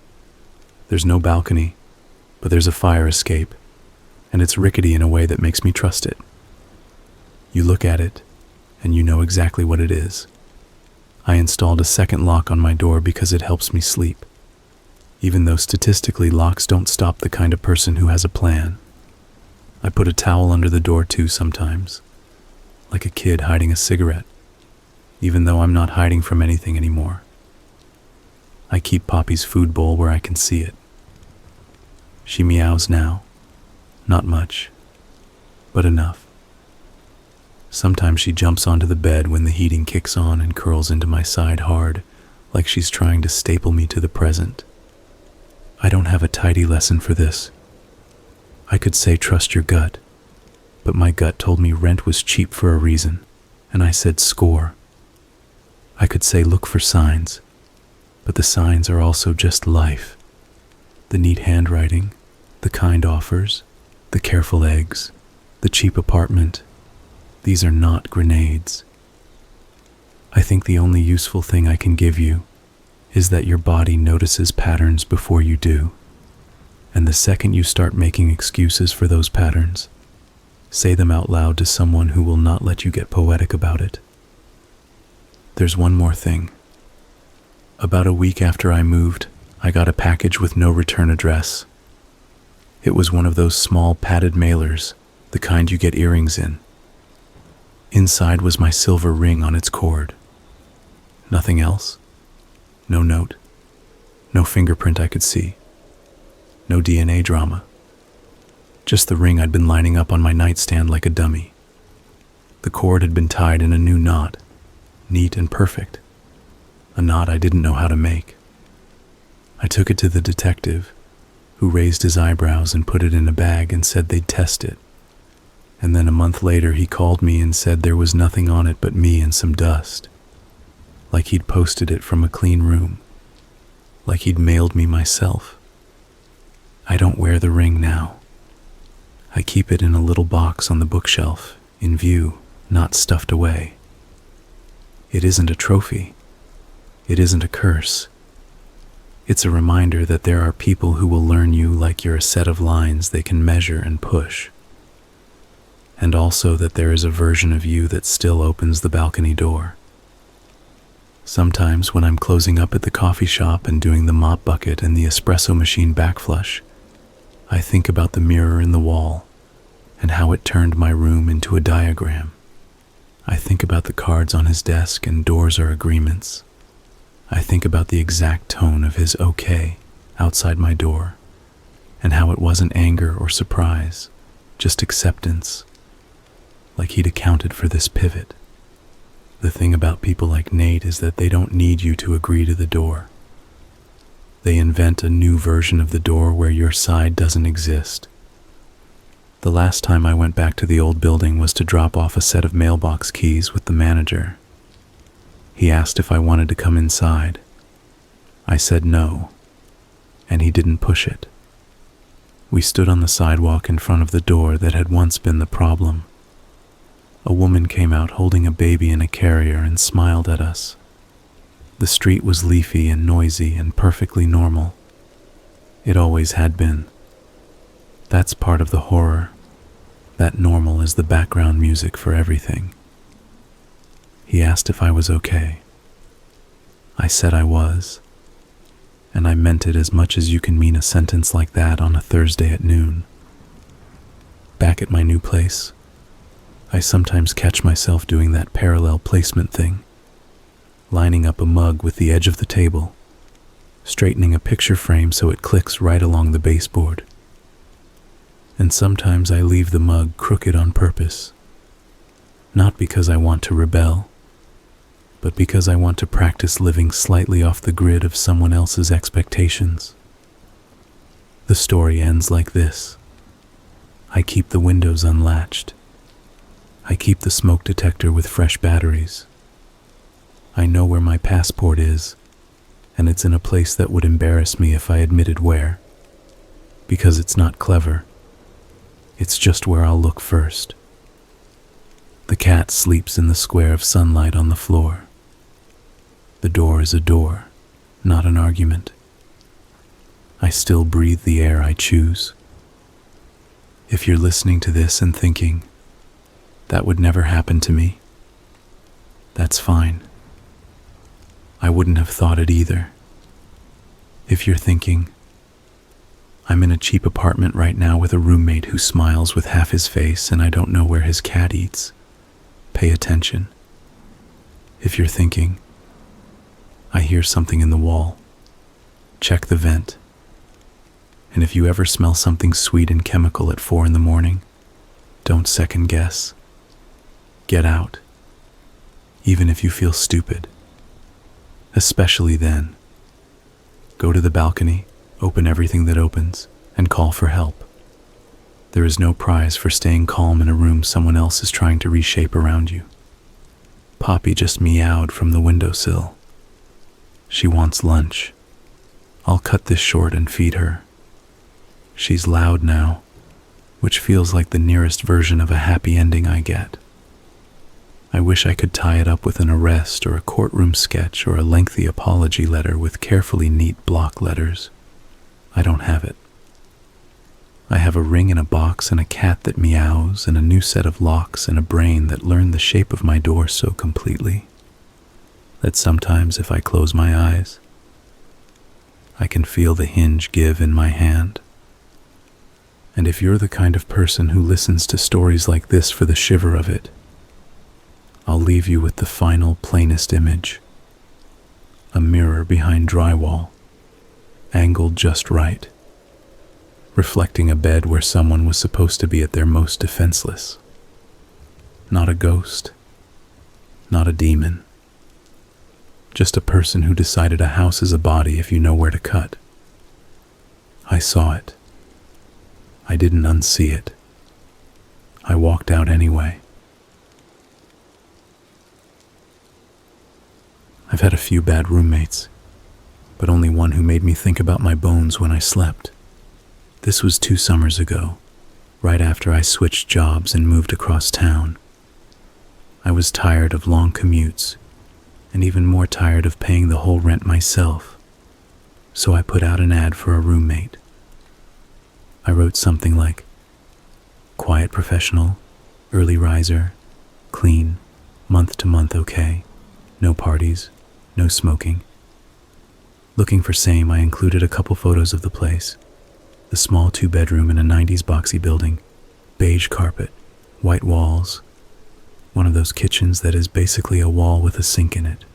S1: There's no balcony, but there's a fire escape, and it's rickety in a way that makes me trust it. You look at it, and you know exactly what it is. I installed a second lock on my door because it helps me sleep. even though statistically locks don't stop the kind of person who has a plan. I put a towel under the door too sometimes, like a kid hiding a cigarette, even though I'm not hiding from anything anymore. I keep Poppy's food bowl where I can see it. She meows now, not much, but enough. Sometimes she jumps onto the bed when the heating kicks on and curls into my side hard, like she's trying to staple me to the present. I don't have a tidy lesson for this. I could say trust your gut, but my gut told me rent was cheap for a reason, and I said score. I could say look for signs, but the signs are also just life. The neat handwriting, the kind offers, the careful eggs, the cheap apartment. These are not grenades. I think the only useful thing I can give you is that your body notices patterns before you do. And the second you start making excuses for those patterns, say them out loud to someone who will not let you get poetic about it. There's one more thing. About a week after I moved, I got a package with no return address. It was one of those small padded mailers, the kind you get earrings in. Inside was my silver ring on its cord. Nothing else. No note. No fingerprint I could see. No DNA drama. Just the ring I'd been lining up on my nightstand like a dummy. The cord had been tied in a new knot, neat and perfect. A knot I didn't know how to make. I took it to the detective, who raised his eyebrows and put it in a bag and said they'd test it. And then a month later he called me and said there was nothing on it but me and some dust. Like he'd posted it from a clean room. Like he'd mailed me myself. I don't wear the ring now. I keep it in a little box on the bookshelf, in view, not stuffed away. It isn't a trophy. It isn't a curse. It's a reminder that there are people who will learn you like you're a set of lines they can measure and push. And also that there is a version of you that still opens the balcony door. Sometimes when I'm closing up at the coffee shop and doing the mop bucket and the espresso machine backflush, I think about the mirror in the wall and how it turned my room into a diagram. I think about the cards on his desk and doors are agreements. I think about the exact tone of his okay outside my door and how it wasn't anger or surprise, just acceptance. Like he'd accounted for this pivot. The thing about people like Nate is that they don't need you to agree to the door. They invent a new version of the door where your side doesn't exist. The last time I went back to the old building was to drop off a set of mailbox keys with the manager. He asked if I wanted to come inside. I said no, and he didn't push it. We stood on the sidewalk in front of the door that had once been the problem. A woman came out holding a baby in a carrier and smiled at us. The street was leafy and noisy and perfectly normal. It always had been. That's part of the horror. That normal is the background music for everything. He asked if I was okay. I said I was. And I meant it as much as you can mean a sentence like that on a Thursday at noon. Back at my new place, I sometimes catch myself doing that parallel placement thing, lining up a mug with the edge of the table, straightening a picture frame so it clicks right along the baseboard. And sometimes I leave the mug crooked on purpose, not because I want to rebel, but because I want to practice living slightly off the grid of someone else's expectations. The story ends like this. I keep the windows unlatched. I keep the smoke detector with fresh batteries. I know where my passport is, and it's in a place that would embarrass me if I admitted where. Because it's not clever. It's just where I'll look first. The cat sleeps in the square of sunlight on the floor. The door is a door, not an argument. I still breathe the air I choose. If you're listening to this and thinking, that would never happen to me, that's fine. I wouldn't have thought it either. If you're thinking, I'm in a cheap apartment right now with a roommate who smiles with half his face and I don't know where his cat eats, pay attention. If you're thinking, I hear something in the wall, check the vent. And if you ever smell something sweet and chemical at 4 in the morning, don't second guess. Get out, even if you feel stupid. Especially then. Go to the balcony, open everything that opens, and call for help. There is no prize for staying calm in a room someone else is trying to reshape around you. Poppy just meowed from the windowsill. She wants lunch. I'll cut this short and feed her. She's loud now, which feels like the nearest version of a happy ending I get. I wish I could tie it up with an arrest or a courtroom sketch or a lengthy apology letter with carefully neat block letters. I don't have it. I have a ring in a box and a cat that meows and a new set of locks and a brain that learned the shape of my door so completely that sometimes if I close my eyes, I can feel the hinge give in my hand. And if you're the kind of person who listens to stories like this for the shiver of it, I'll leave you with the final, plainest image. A mirror behind drywall, angled just right, reflecting a bed where someone was supposed to be at their most defenseless. Not a ghost, not a demon, just a person who decided a house is a body if you know where to cut. I saw it. I didn't unsee it. I walked out anyway. I've had a few bad roommates, but only one who made me think about my bones when I slept. This was 2 summers ago, right after I switched jobs and moved across town. I was tired of long commutes, and even more tired of paying the whole rent myself, so I put out an ad for a roommate. I wrote something like, quiet professional, early riser, clean, month to month okay, no parties, no smoking. Looking for same, I included a couple photos of the place. The small 2-bedroom in a 90s boxy building, beige carpet, white walls, one of those kitchens that is basically a wall with a sink in it.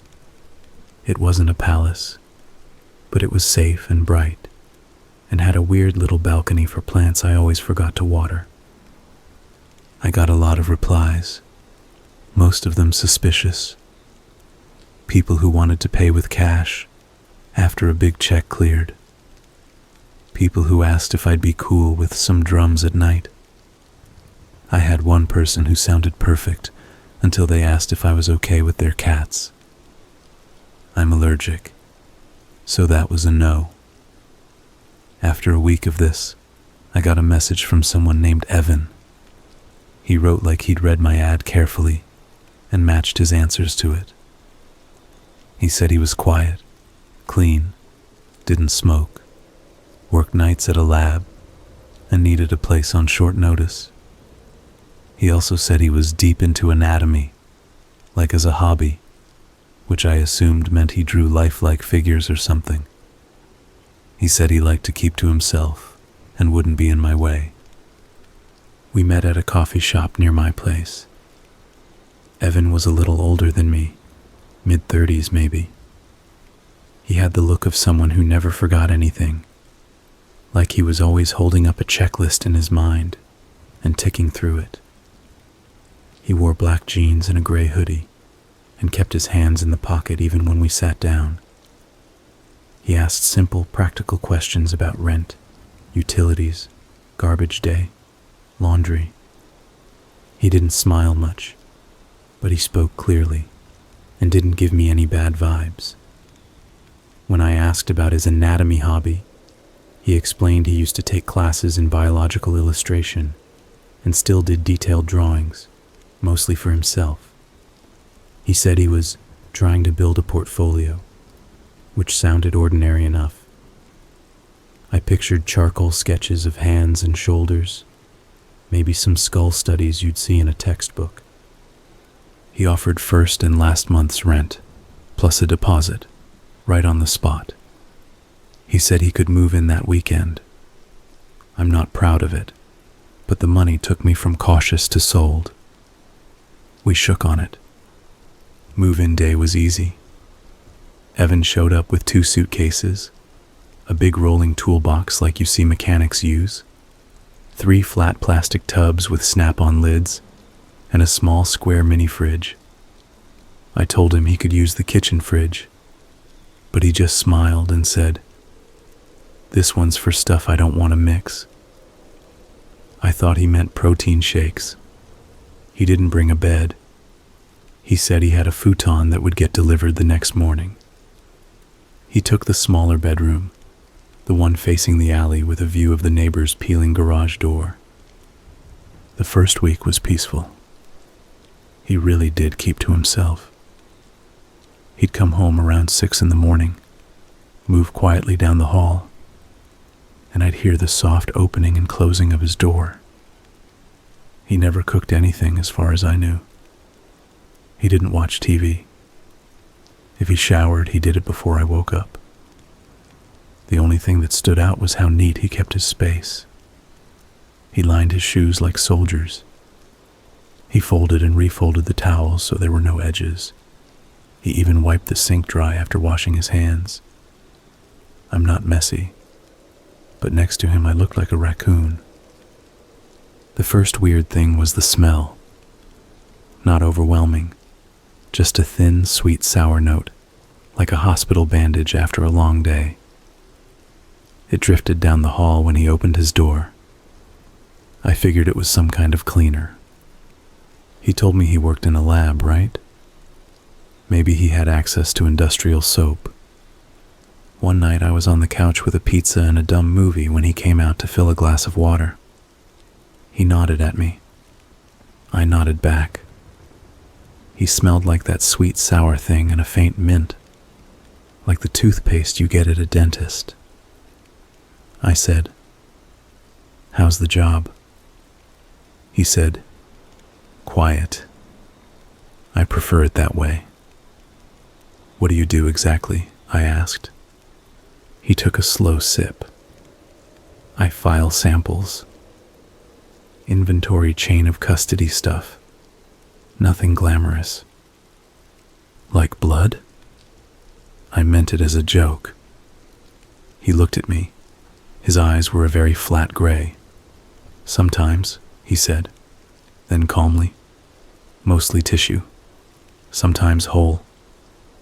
S1: It wasn't a palace, but it was safe and bright, and had a weird little balcony for plants I always forgot to water. I got a lot of replies, most of them suspicious. People who wanted to pay with cash after a big check cleared. People who asked if I'd be cool with some drums at night. I had one person who sounded perfect until they asked if I was okay with their cats. I'm allergic, so that was a no. After a week of this, I got a message from someone named Evan. He wrote like he'd read my ad carefully and matched his answers to it. He said he was quiet, clean, didn't smoke, worked nights at a lab, and needed a place on short notice. He also said he was deep into anatomy, like as a hobby, which I assumed meant he drew lifelike figures or something. He said he liked to keep to himself and wouldn't be in my way. We met at a coffee shop near my place. Evan was a little older than me, mid-30s maybe. He had the look of someone who never forgot anything, like he was always holding up a checklist in his mind and ticking through it. He wore black jeans and a gray hoodie and kept his hands in the pocket even when we sat down. He asked simple, practical questions about rent, utilities, garbage day, laundry. He didn't smile much, but he spoke clearly and didn't give me any bad vibes. When I asked about his anatomy hobby, he explained he used to take classes in biological illustration and still did detailed drawings, mostly for himself. He said he was trying to build a portfolio, which sounded ordinary enough. I pictured charcoal sketches of hands and shoulders, maybe some skull studies you'd see in a textbook. He offered first and last month's rent, plus a deposit, right on the spot. He said he could move in that weekend. I'm not proud of it, but the money took me from cautious to sold. We shook on it. Move-in day was easy. Evan showed up with 2 suitcases, a big rolling toolbox like you see mechanics use, 3 flat plastic tubs with snap-on lids, and a small square mini fridge. I told him he could use the kitchen fridge, but he just smiled and said, "This one's for stuff I don't want to mix." I thought he meant protein shakes. He didn't bring a bed. He said he had a futon that would get delivered the next morning. He took the smaller bedroom, the one facing the alley with a view of the neighbor's peeling garage door. The first week was peaceful. He really did keep to himself. He'd come home around 6 in the morning, move quietly down the hall, and I'd hear the soft opening and closing of his door. He never cooked anything as far as I knew. He didn't watch TV. If he showered, he did it before I woke up. The only thing that stood out was how neat he kept his space. He lined his shoes like soldiers. He folded and refolded the towels so there were no edges. He even wiped the sink dry after washing his hands. I'm not messy, but next to him I looked like a raccoon. The first weird thing was the smell. Not overwhelming, just a thin, sweet, sour note, like a hospital bandage after a long day. It drifted down the hall when he opened his door. I figured it was some kind of cleaner. He told me he worked in a lab, right? Maybe he had access to industrial soap. One night I was on the couch with a pizza and a dumb movie when he came out to fill a glass of water. He nodded at me. I nodded back. He smelled like that sweet sour thing and a faint mint, like the toothpaste you get at a dentist. I said, "How's the job?" He said, "Quiet. I prefer it that way." "What do you do exactly?" I asked. He took a slow sip. "I file samples. Inventory chain of custody stuff. Nothing glamorous." "Like blood?" I meant it as a joke. He looked at me. His eyes were a very flat gray. "Sometimes," he said, then calmly, "mostly tissue. Sometimes whole."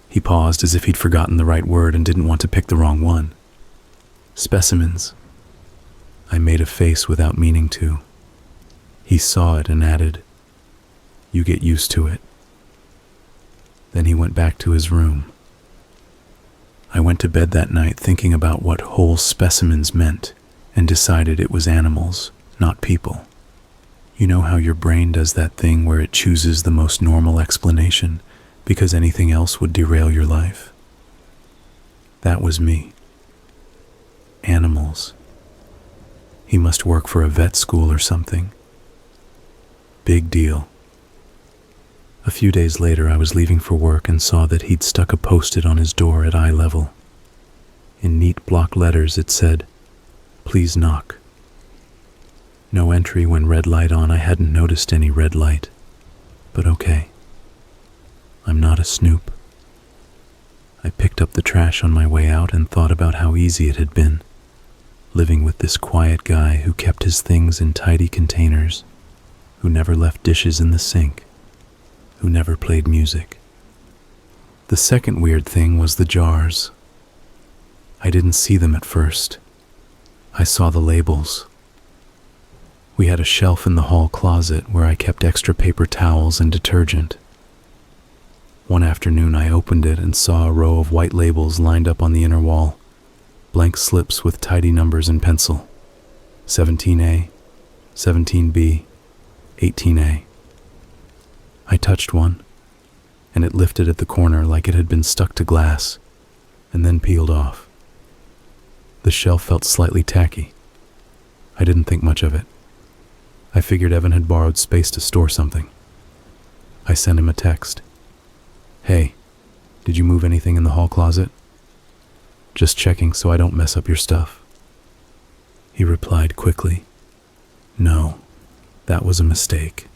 S1: He paused as if he'd forgotten the right word and didn't want to pick the wrong one. "Specimens." I made a face without meaning to. He saw it and added, "You get used to it." Then he went back to his room. I went to bed that night thinking about what whole specimens meant and decided it was animals, not people. You know how your brain does that thing where it chooses the most normal explanation because anything else would derail your life? That was me. Animals. He must work for a vet school or something. Big deal. A few days later, I was leaving for work and saw that he'd stuck a post-it on his door at eye level. In neat block letters, it said, "Please knock." No entry when red light on. I hadn't noticed any red light, but okay. I'm not a snoop. I picked up the trash on my way out and thought about how easy it had been, living with this quiet guy who kept his things in tidy containers, who never left dishes in the sink, who never played music. The second weird thing was the jars. I didn't see them at first. I saw the labels. We had a shelf in the hall closet where I kept extra paper towels and detergent. One afternoon I opened it and saw a row of white labels lined up on the inner wall, blank slips with tidy numbers in pencil. 17A, 17B, 18A. I touched one, and it lifted at the corner like it had been stuck to glass, and then peeled off. The shelf felt slightly tacky. I didn't think much of it. I figured Evan had borrowed space to store something. I sent him a text. "Hey, did you move anything in the hall closet?" Just checking so I don't mess up your stuff." He replied quickly, "No, that was a mistake.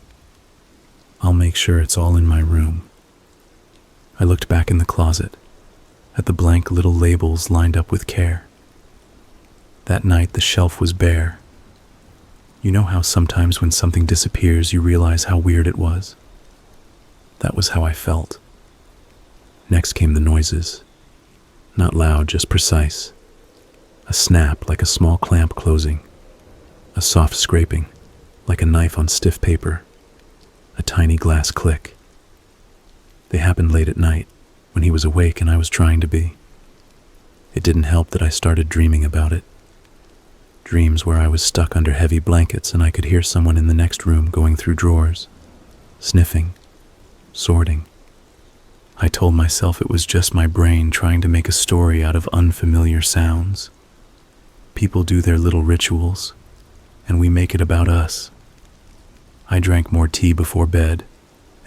S1: I'll make sure it's all in my room." I looked back in the closet, at the blank little labels lined up with care. That night the shelf was bare. You know how sometimes when something disappears you realize how weird it was? That was how I felt. Next came the noises. Not loud, just precise. A snap like a small clamp closing. A soft scraping, like a knife on stiff paper. A tiny glass click. They happened late at night, when he was awake and I was trying to be. It didn't help that I started dreaming about it. Dreams where I was stuck under heavy blankets and I could hear someone in the next room going through drawers, sniffing, sorting. I told myself it was just my brain trying to make a story out of unfamiliar sounds. People do their little rituals, and we make it about us. I drank more tea before bed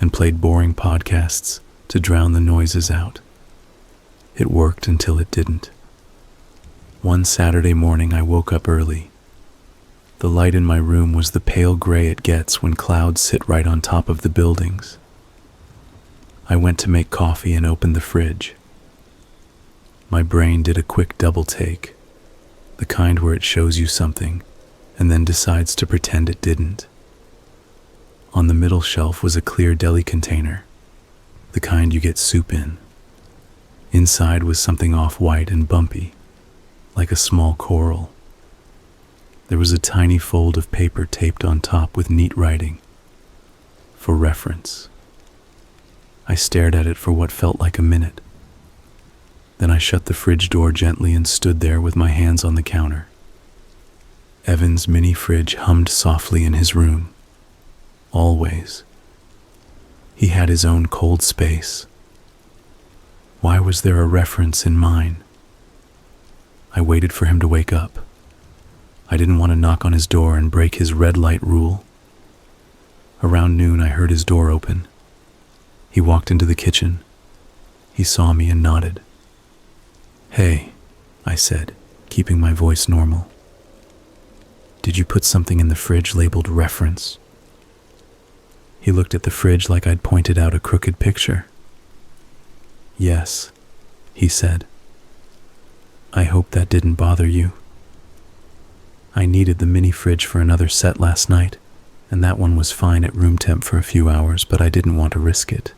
S1: and played boring podcasts to drown the noises out. It worked until it didn't. One Saturday morning I woke up early. The light in my room was the pale gray it gets when clouds sit right on top of the buildings. I went to make coffee and opened the fridge. My brain did a quick double take, the kind where it shows you something and then decides to pretend it didn't. On the middle shelf was a clear deli container, the kind you get soup in. Inside was something off-white and bumpy, like a small coral. There was a tiny fold of paper taped on top with neat writing, for reference. I stared at it for what felt like a minute. Then I shut the fridge door gently and stood there with my hands on the counter. Evan's mini fridge hummed softly in his room. Always. He had his own cold space. Why was there a reference in mine? I waited for him to wake up. I didn't want to knock on his door and break his red light rule. Around noon I heard his door open. He walked into the kitchen. He saw me and nodded. "Hey," I said, keeping my voice normal. "Did you put something in the fridge labeled reference?" He looked at the fridge like I'd pointed out a crooked picture. "Yes," he said. "I hope that didn't bother you. I needed the mini fridge for another set last night, and that one was fine at room temp for a few hours, but I didn't want to risk it."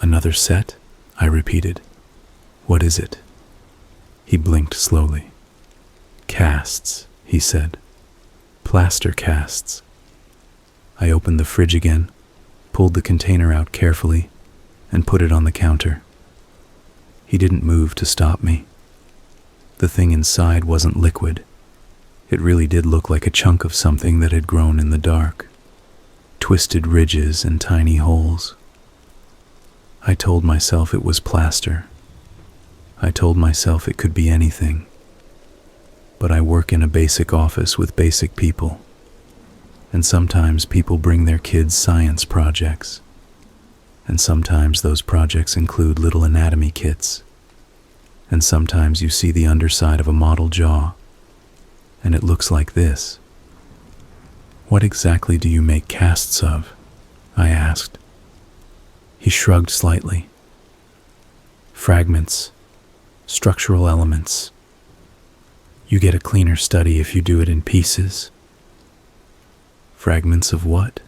S1: "Another set?" I repeated. "What is it?" He blinked slowly. "Casts," he said. "Plaster casts." I opened the fridge again, pulled the container out carefully, and put it on the counter. He didn't move to stop me. The thing inside wasn't liquid. It really did look like a chunk of something that had grown in the dark. Twisted ridges and tiny holes. I told myself it was plaster. I told myself it could be anything. But I work in a basic office with basic people. And sometimes people bring their kids' science projects. And sometimes those projects include little anatomy kits. And sometimes you see the underside of a model jaw, and it looks like this. "What exactly do you make casts of?" I asked. He shrugged slightly. "Fragments, structural elements. You get a cleaner study if you do it in pieces." "Fragments of what?"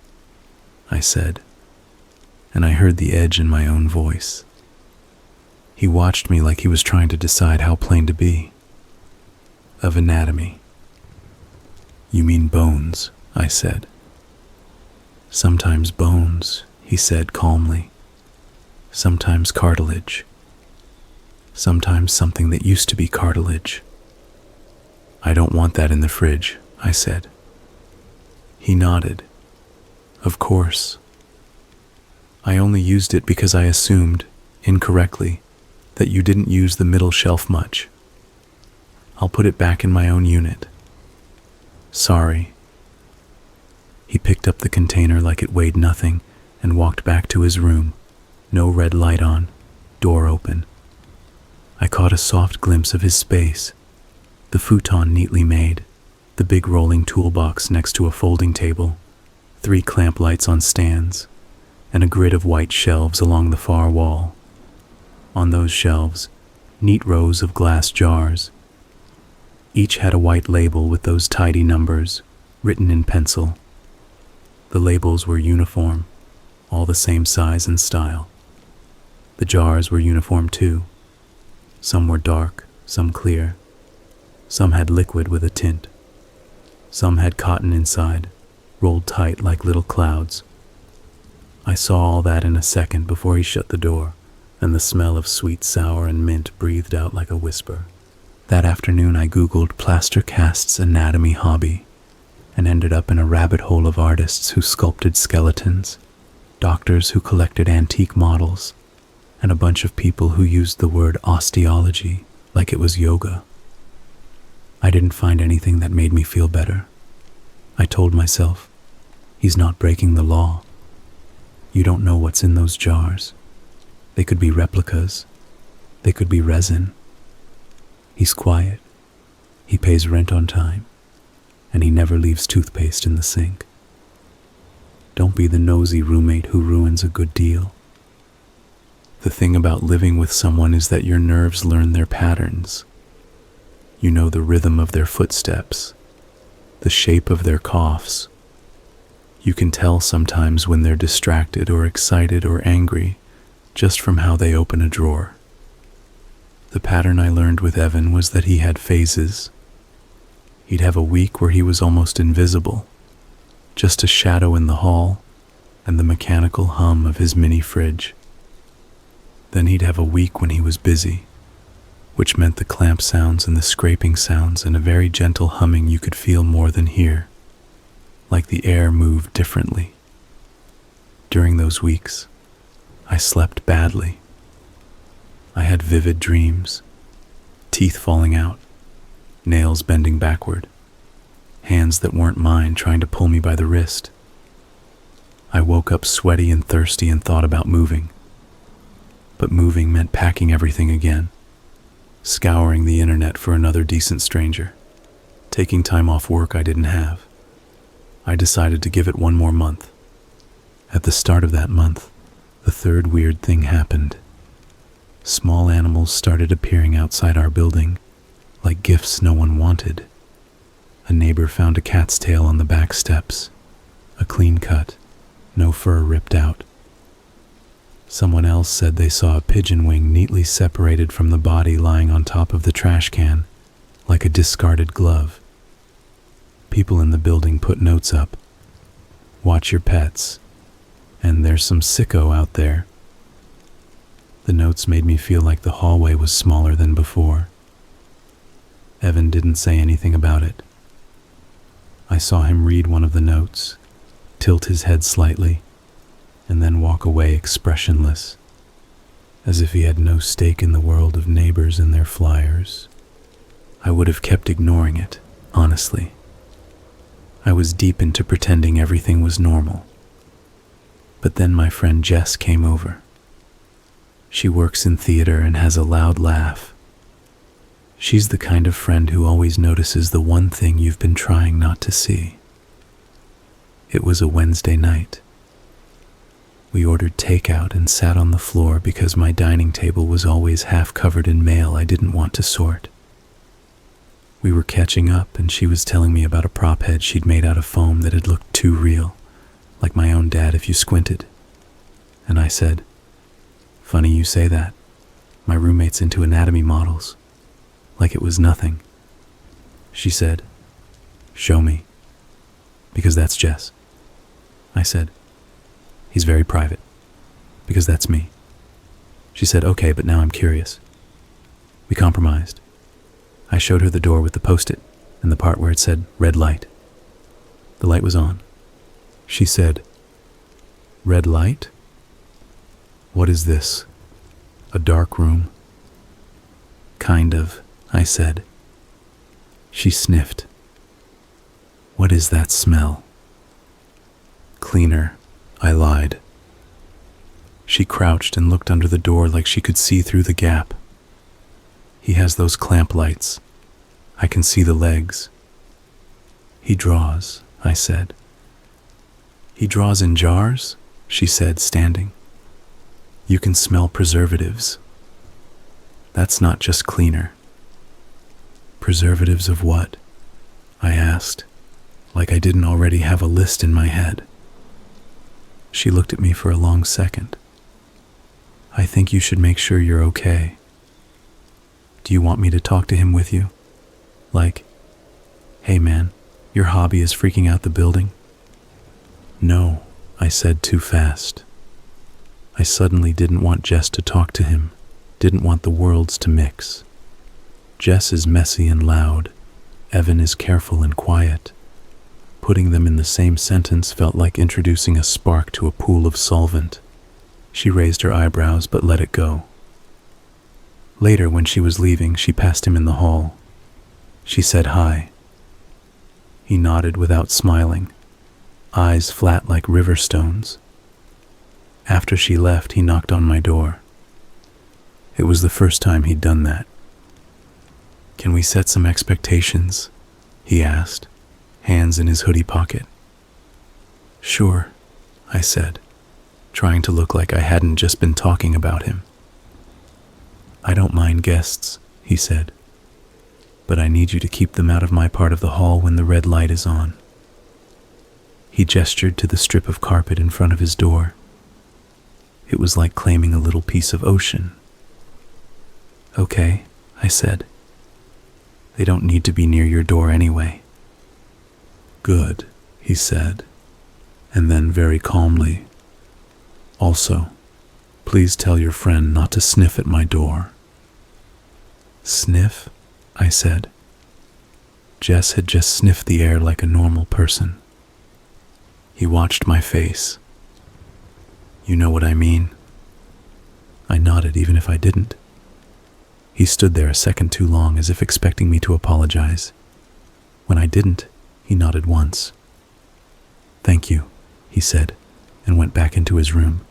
S1: I said, and I heard the edge in my own voice. He watched me like he was trying to decide how plain to be. "Of anatomy." "You mean bones," I said. "Sometimes bones," he said calmly. "Sometimes cartilage. Sometimes something that used to be cartilage." "I don't want that in the fridge," I said. He nodded. "Of course. I only used it because I assumed, incorrectly, that you didn't use the middle shelf much. I'll put it back in my own unit. Sorry." He picked up the container like it weighed nothing and walked back to his room, no red light on, door open. I caught a soft glimpse of his space, the futon neatly made, the big rolling toolbox next to a folding table, 3 clamp lights on stands, and a grid of white shelves along the far wall. On those shelves, neat rows of glass jars. Each had a white label with those tidy numbers, written in pencil. The labels were uniform, all the same size and style. The jars were uniform too. Some were dark, some clear. Some had liquid with a tint. Some had cotton inside, rolled tight like little clouds. I saw all that in a second before he shut the door, and the smell of sweet sour and mint breathed out like a whisper. That afternoon I Googled plaster casts anatomy hobby and ended up in a rabbit hole of artists who sculpted skeletons, doctors who collected antique models, and a bunch of people who used the word osteology like it was yoga. I didn't find anything that made me feel better. I told myself, he's not breaking the law. You don't know what's in those jars. They could be replicas. They could be resin. He's quiet. He pays rent on time. And he never leaves toothpaste in the sink. Don't be the nosy roommate who ruins a good deal. The thing about living with someone is that your nerves learn their patterns. You know the rhythm of their footsteps, the shape of their coughs. You can tell sometimes when they're distracted or excited or angry just from how they open a drawer. The pattern I learned with Evan was that he had phases. He'd have a week where he was almost invisible, just a shadow in the hall and the mechanical hum of his mini fridge. Then he'd have a week when he was busy, which meant the clamp sounds and the scraping sounds and a very gentle humming you could feel more than hear, like the air moved differently. During those weeks, I slept badly. I had vivid dreams, teeth falling out, nails bending backward, hands that weren't mine trying to pull me by the wrist. I woke up sweaty and thirsty and thought about moving. But moving meant packing everything again, scouring the internet for another decent stranger, taking time off work I didn't have. I decided to give it 1 more month. At the start of that month, the third weird thing happened. Small animals started appearing outside our building, like gifts no one wanted. A neighbor found a cat's tail on the back steps, a clean cut, no fur ripped out. Someone else said they saw a pigeon wing neatly separated from the body lying on top of the trash can, like a discarded glove. People in the building put notes up. Watch your pets, and there's some sicko out there. The notes made me feel like the hallway was smaller than before. Evan didn't say anything about it. I saw him read one of the notes, tilt his head slightly, and then walk away expressionless, as if he had no stake in the world of neighbors and their flyers. I would have kept ignoring it, honestly. I was deep into pretending everything was normal. But then my friend Jess came over. She works in theater and has a loud laugh. She's the kind of friend who always notices the one thing you've been trying not to see. It was a Wednesday night. We ordered takeout and sat on the floor because my dining table was always half covered in mail I didn't want to sort. We were catching up and she was telling me about a prop head she'd made out of foam that had looked too real, like my own dad if you squinted. And I said, "Funny you say that. My roommate's into anatomy models." Like it was nothing. She said, "Show me." Because that's Jess. I said, "He's very private." Because that's me. She said, "Okay, but now I'm curious." We compromised. I showed her the door with the post-it and the part where it said red light. The light was on. She said, "Red light? What is this? A dark room?" "Kind of," I said. She sniffed. "What is that smell?" "Cleaner," I lied. She crouched and looked under the door like she could see through the gap. He has those clamp lights. I can see the legs. He draws, I said. He draws in jars, she said, standing. You can smell preservatives. That's not just cleaner. Preservatives of what? I asked, like I didn't already have a list in my head. She looked at me for a long second. I think you should make sure you're okay. Do you want me to talk to him with you? Like, hey man, your hobby is freaking out the building? No, I said too fast. I suddenly didn't want Jess to talk to him, didn't want the worlds to mix. Jess is messy and loud. Evan is careful and quiet. Putting them in the same sentence felt like introducing a spark to a pool of solvent. She raised her eyebrows but let it go. Later, when she was leaving, she passed him in the hall. She said hi. He nodded without smiling, eyes flat like river stones. After she left, he knocked on my door. It was the first time he'd done that. Can we set some expectations? He asked, hands in his hoodie pocket. Sure, I said, trying to look like I hadn't just been talking about him. I don't mind guests, he said, but I need you to keep them out of my part of the hall when the red light is on. He gestured to the strip of carpet in front of his door. It was like claiming a little piece of ocean. Okay, I said. They don't need to be near your door anyway. Good, he said, and then very calmly, also, please tell your friend not to sniff at my door. Sniff? I said. Jess had just sniffed the air like a normal person. He watched my face. You know what I mean? I nodded even if I didn't. He stood there a second too long as if expecting me to apologize. When I didn't, he nodded once. Thank you, he said, and went back into his room.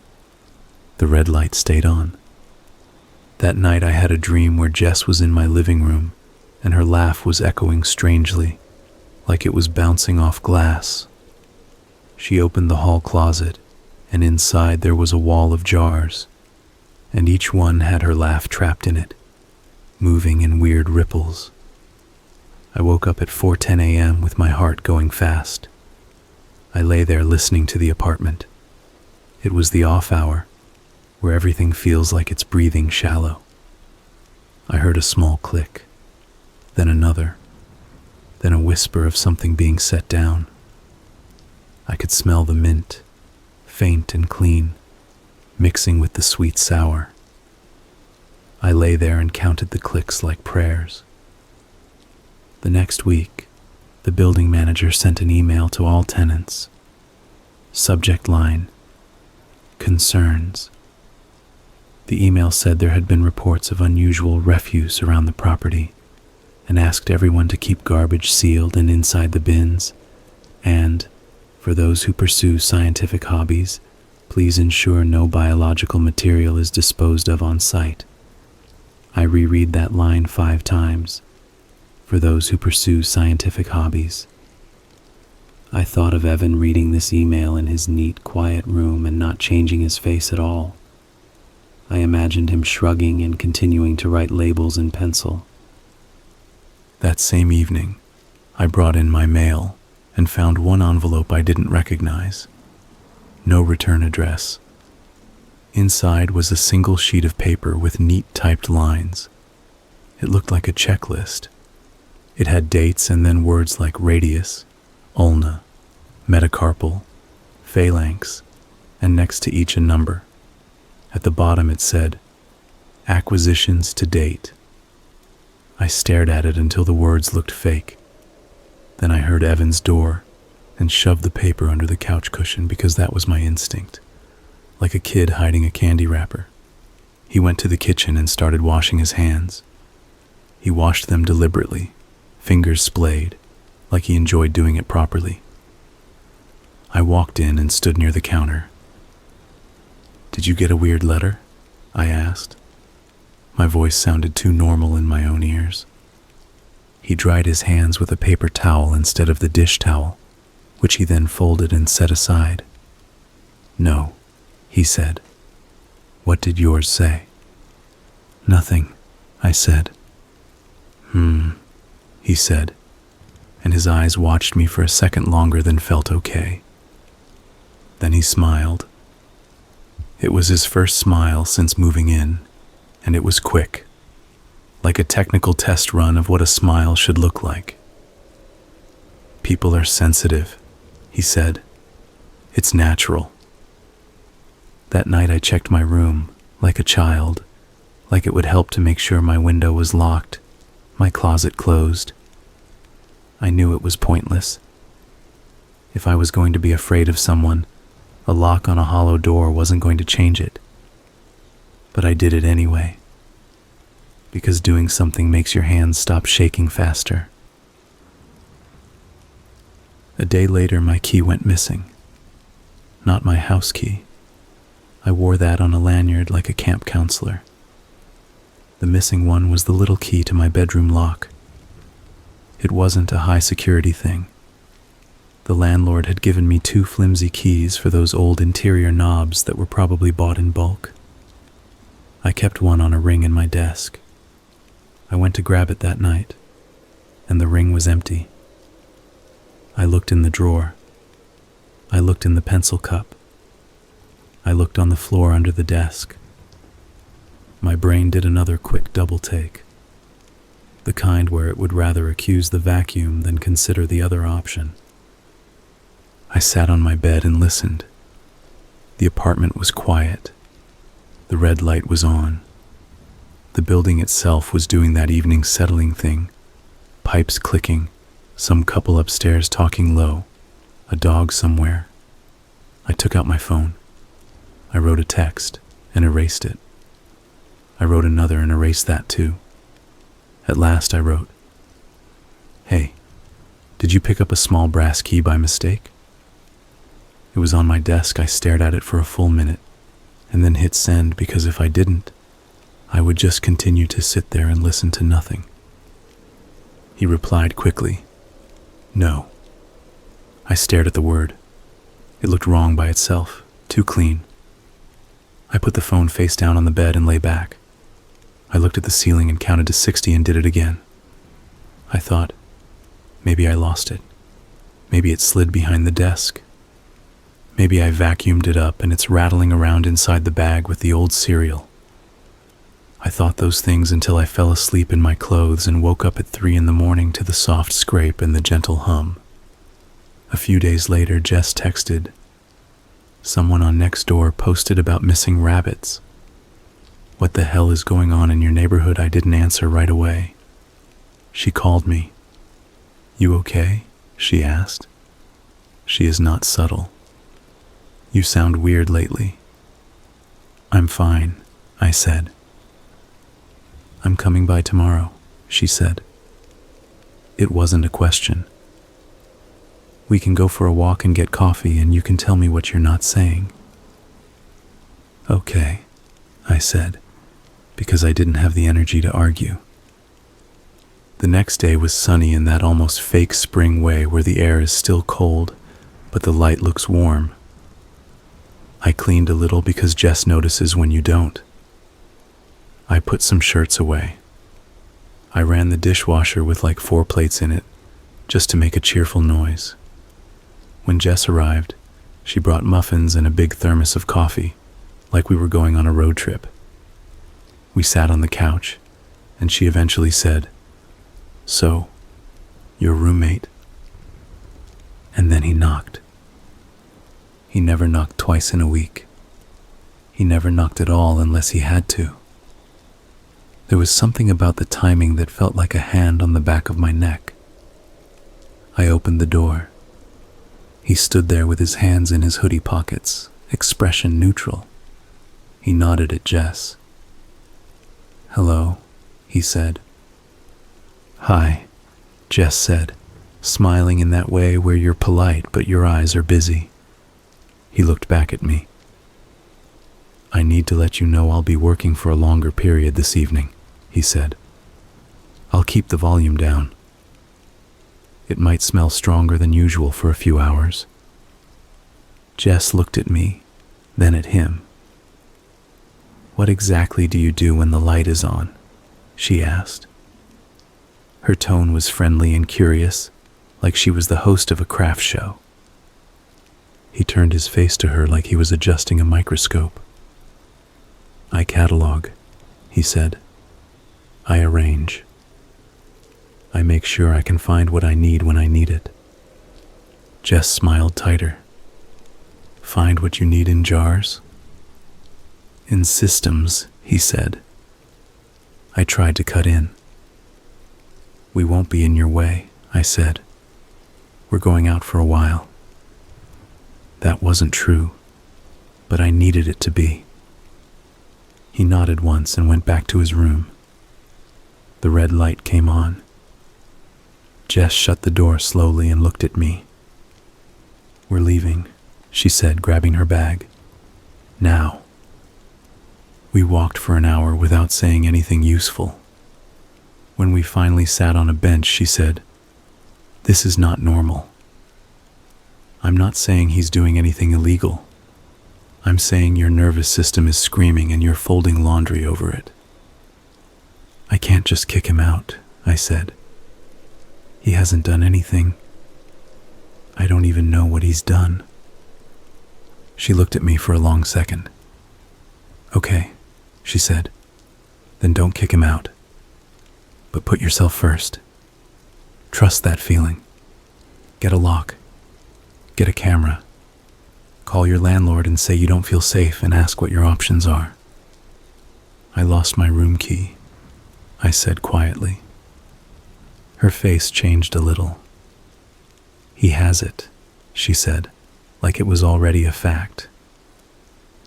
S1: The red light stayed on. That night I had a dream where Jess was in my living room, and her laugh was echoing strangely, like it was bouncing off glass. She opened the hall closet, and inside there was a wall of jars, and each one had her laugh trapped in it, moving in weird ripples. I woke up at 4:10 a.m. with my heart going fast. I lay there listening to the apartment. It was the off hour, where everything feels like it's breathing shallow. I heard a small click, then another, then a whisper of something being set down. I could smell the mint, faint and clean, mixing with the sweet sour. I lay there and counted the clicks like prayers. The next week, the building manager sent an email to all tenants. Subject line, concerns. The email said there had been reports of unusual refuse around the property and asked everyone to keep garbage sealed and inside the bins, and, for those who pursue scientific hobbies, please ensure no biological material is disposed of on site. I reread that line 5 times. For those who pursue scientific hobbies. I thought of Evan reading this email in his neat, quiet room and not changing his face at all. I imagined him shrugging and continuing to write labels in pencil. That same evening, I brought in my mail and found one envelope I didn't recognize. No return address. Inside was a single sheet of paper with neat typed lines. It looked like a checklist. It had dates and then words like radius, ulna, metacarpal, phalanx, and next to each a number. At the bottom it said, acquisitions to date. I stared at it until the words looked fake. Then I heard Evan's door and shoved the paper under the couch cushion because that was my instinct, like a kid hiding a candy wrapper. He went to the kitchen and started washing his hands. He washed them deliberately, fingers splayed, like he enjoyed doing it properly. I walked in and stood near the counter. Did you get a weird letter? I asked. My voice sounded too normal in my own ears. He dried his hands with a paper towel instead of the dish towel, which he then folded and set aside. "No," he said. "What did yours say?" "Nothing," I said. He said, and his eyes watched me for a second longer than felt okay. Then he smiled. It was his first smile since moving in, and it was quick, like a technical test run of what a smile should look like. "People are sensitive," he said. "It's natural." That night I checked my room, like a child, like it would help to make sure my window was locked, my closet closed. I knew it was pointless. If I was going to be afraid of someone, a lock on a hollow door wasn't going to change it. But I did it anyway, because doing something makes your hands stop shaking faster. A day later, my key went missing. Not my house key. I wore that on a lanyard like a camp counselor. The missing one was the little key to my bedroom lock. It wasn't a high security thing. The landlord had given me 2 flimsy keys for those old interior knobs that were probably bought in bulk. I kept one on a ring in my desk. I went to grab it that night, and the ring was empty. I looked in the drawer. I looked in the pencil cup. I looked on the floor under the desk. My brain did another quick double take, the kind where it would rather accuse the vacuum than consider the other option. I sat on my bed and listened. The apartment was quiet. The red light was on. The building itself was doing that evening settling thing, pipes clicking, some couple upstairs talking low, a dog somewhere. I took out my phone. I wrote a text and erased it. I wrote another and erased that too. At last I wrote, "Hey, did you pick up a small brass key by mistake?" It was on my desk. I stared at it for a full minute and then hit send, because if I didn't, I would just continue to sit there and listen to nothing. He replied quickly, "No." I stared at the word. It looked wrong by itself, too clean. I put the phone face down on the bed and lay back. I looked at the ceiling and counted to 60 and did it again. I thought, maybe I lost it. Maybe it slid behind the desk. Maybe I vacuumed it up and it's rattling around inside the bag with the old cereal. I thought those things until I fell asleep in my clothes and woke up at 3 in the morning to the soft scrape and the gentle hum. A few days later, Jess texted, "Someone on Nextdoor posted about missing rabbits. What the hell is going on in your neighborhood?" I didn't answer right away. She called me. "You okay?" she asked. She is not subtle. "You sound weird lately." "I'm fine," I said. "I'm coming by tomorrow," she said. It wasn't a question. "We can go for a walk and get coffee and you can tell me what you're not saying." "Okay," I said, because I didn't have the energy to argue. The next day was sunny in that almost fake spring way where the air is still cold, but the light looks warm. I cleaned a little because Jess notices when you don't. I put some shirts away. I ran the dishwasher with like 4 plates in it, just to make a cheerful noise. When Jess arrived, she brought muffins and a big thermos of coffee, like we were going on a road trip. We sat on the couch, and she eventually said, "So, your roommate?" And then he knocked. He never knocked twice in a week. He never knocked at all unless he had to. There was something about the timing that felt like a hand on the back of my neck. I opened the door. He stood there with his hands in his hoodie pockets, expression neutral. He nodded at Jess. "Hello," he said. "Hi," Jess said, smiling in that way where you're polite but your eyes are busy. He looked back at me. I need to let you know I'll be working for a longer period this evening, he said. I'll keep the volume down. It might smell stronger than usual for a few hours. Jess looked at me, then at him. What exactly do you do when the light is on? She asked. Her tone was friendly and curious, like she was the host of a craft show. He turned his face to her like he was adjusting a microscope. I catalog, he said. I arrange. I make sure I can find what I need when I need it. Jess smiled tighter. Find what you need in jars? In systems, he said. I tried to cut in. We won't be in your way, I said. We're going out for a while. That wasn't true, but I needed it to be. He nodded once and went back to his room. The red light came on. Jess shut the door slowly and looked at me. We're leaving, she said, grabbing her bag. Now. We walked for an hour without saying anything useful. When we finally sat on a bench, she said, This is not normal. I'm not saying he's doing anything illegal. I'm saying your nervous system is screaming and you're folding laundry over it. I can't just kick him out, I said. He hasn't done anything. I don't even know what he's done. She looked at me for a long second. Okay, she said. Then don't kick him out. But put yourself first. Trust that feeling. Get a lock. Get a camera. Call your landlord and say you don't feel safe and ask what your options are. I lost my room key, I said quietly. Her face changed a little. He has it, she said, like it was already a fact.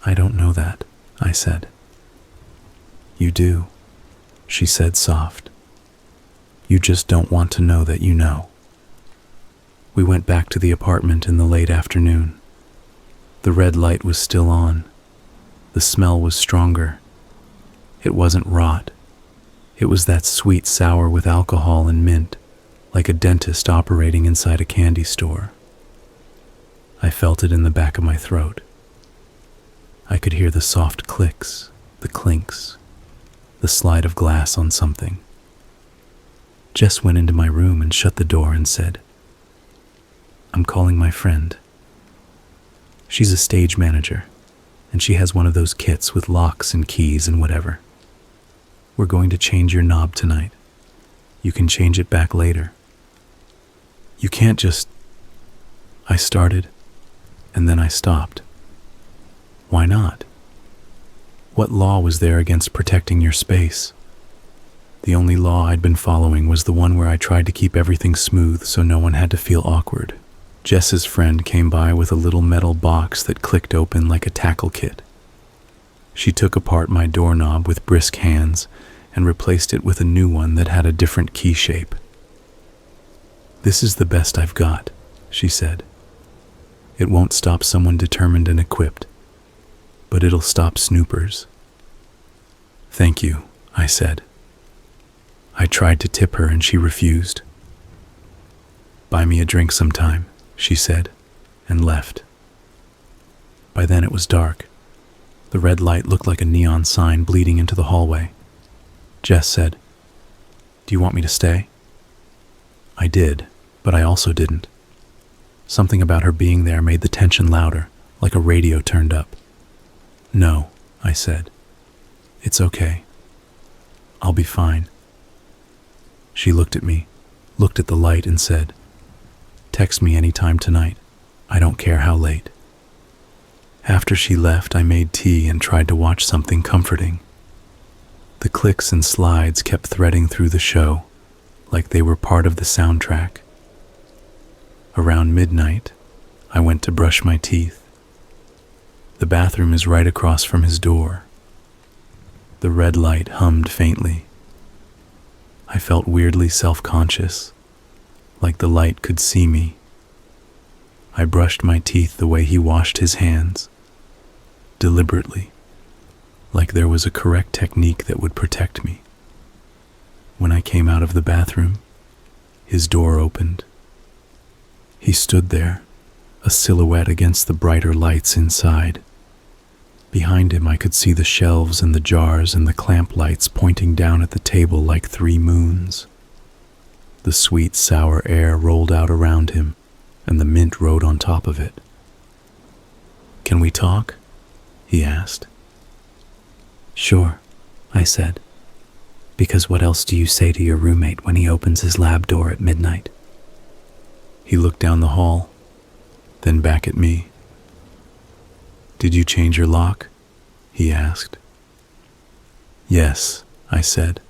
S1: I don't know that, I said. You do, she said soft. You just don't want to know that you know. We went back to the apartment in the late afternoon. The red light was still on. The smell was stronger. It wasn't rot. It was that sweet sour with alcohol and mint, like a dentist operating inside a candy store. I felt it in the back of my throat. I could hear the soft clicks, the clinks, the slide of glass on something. Jess went into my room and shut the door and said, I'm calling my friend. She's a stage manager, and she has one of those kits with locks and keys and whatever. We're going to change your knob tonight. You can change it back later. You can't just... I started, and then I stopped. Why not? What law was there against protecting your space? The only law I'd been following was the one where I tried to keep everything smooth so no one had to feel awkward. Jess's friend came by with a little metal box that clicked open like a tackle kit. She took apart my doorknob with brisk hands and replaced it with a new one that had a different key shape. This is the best I've got, she said. It won't stop someone determined and equipped, but it'll stop snoopers. Thank you, I said. I tried to tip her and she refused. Buy me a drink sometime, she said, and left. By then it was dark. The red light looked like a neon sign bleeding into the hallway. Jess said, Do you want me to stay? I did, but I also didn't. Something about her being there made the tension louder, like a radio turned up. No, I said. It's okay. I'll be fine. She looked at me, looked at the light and said, Text me anytime tonight. I don't care how late. After she left, I made tea and tried to watch something comforting. The clicks and slides kept threading through the show, like they were part of the soundtrack. Around midnight, I went to brush my teeth. The bathroom is right across from his door. The red light hummed faintly. I felt weirdly self-conscious, like the light could see me. I brushed my teeth the way he washed his hands, deliberately, like there was a correct technique that would protect me. When I came out of the bathroom, his door opened. He stood there, a silhouette against the brighter lights inside. Behind him I could see the shelves and the jars and the clamp lights pointing down at the table like 3 moons. The sweet, sour air rolled out around him, and the mint rode on top of it. "Can we talk?" he asked. "Sure," I said, "because what else do you say to your roommate when he opens his lab door at midnight?" He looked down the hall, then back at me. "Did you change your lock?" he asked. "Yes," I said,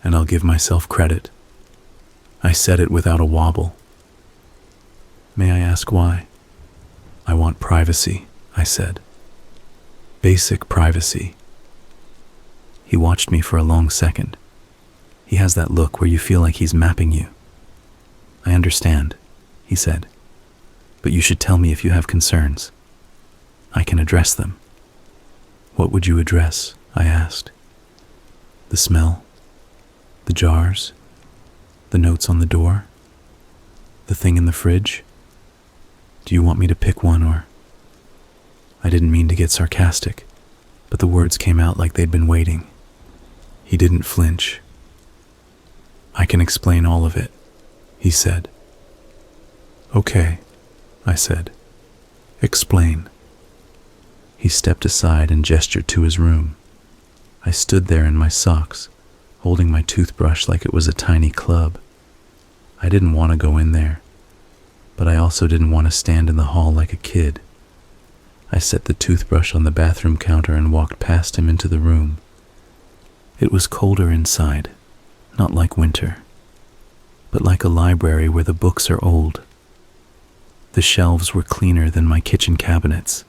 S1: and I'll give myself credit. I said it without a wobble. "May I ask why?" "I want privacy," I said. "Basic privacy." He watched me for a long second. He has that look where you feel like he's mapping you. "I understand," he said, "but you should tell me if you have concerns. I can address them." "What would you address?" I asked. "The smell, the jars, the notes on the door, the thing in the fridge. Do you want me to pick one or—" I didn't mean to get sarcastic, but the words came out like they'd been waiting. He didn't flinch. "I can explain all of it," he said. "Okay," I said. "Explain." He stepped aside and gestured to his room. I stood there in my socks, holding my toothbrush like it was a tiny club. I didn't want to go in there, but I also didn't want to stand in the hall like a kid. I set the toothbrush on the bathroom counter and walked past him into the room. It was colder inside, not like winter, but like a library where the books are old. The shelves were cleaner than my kitchen cabinets.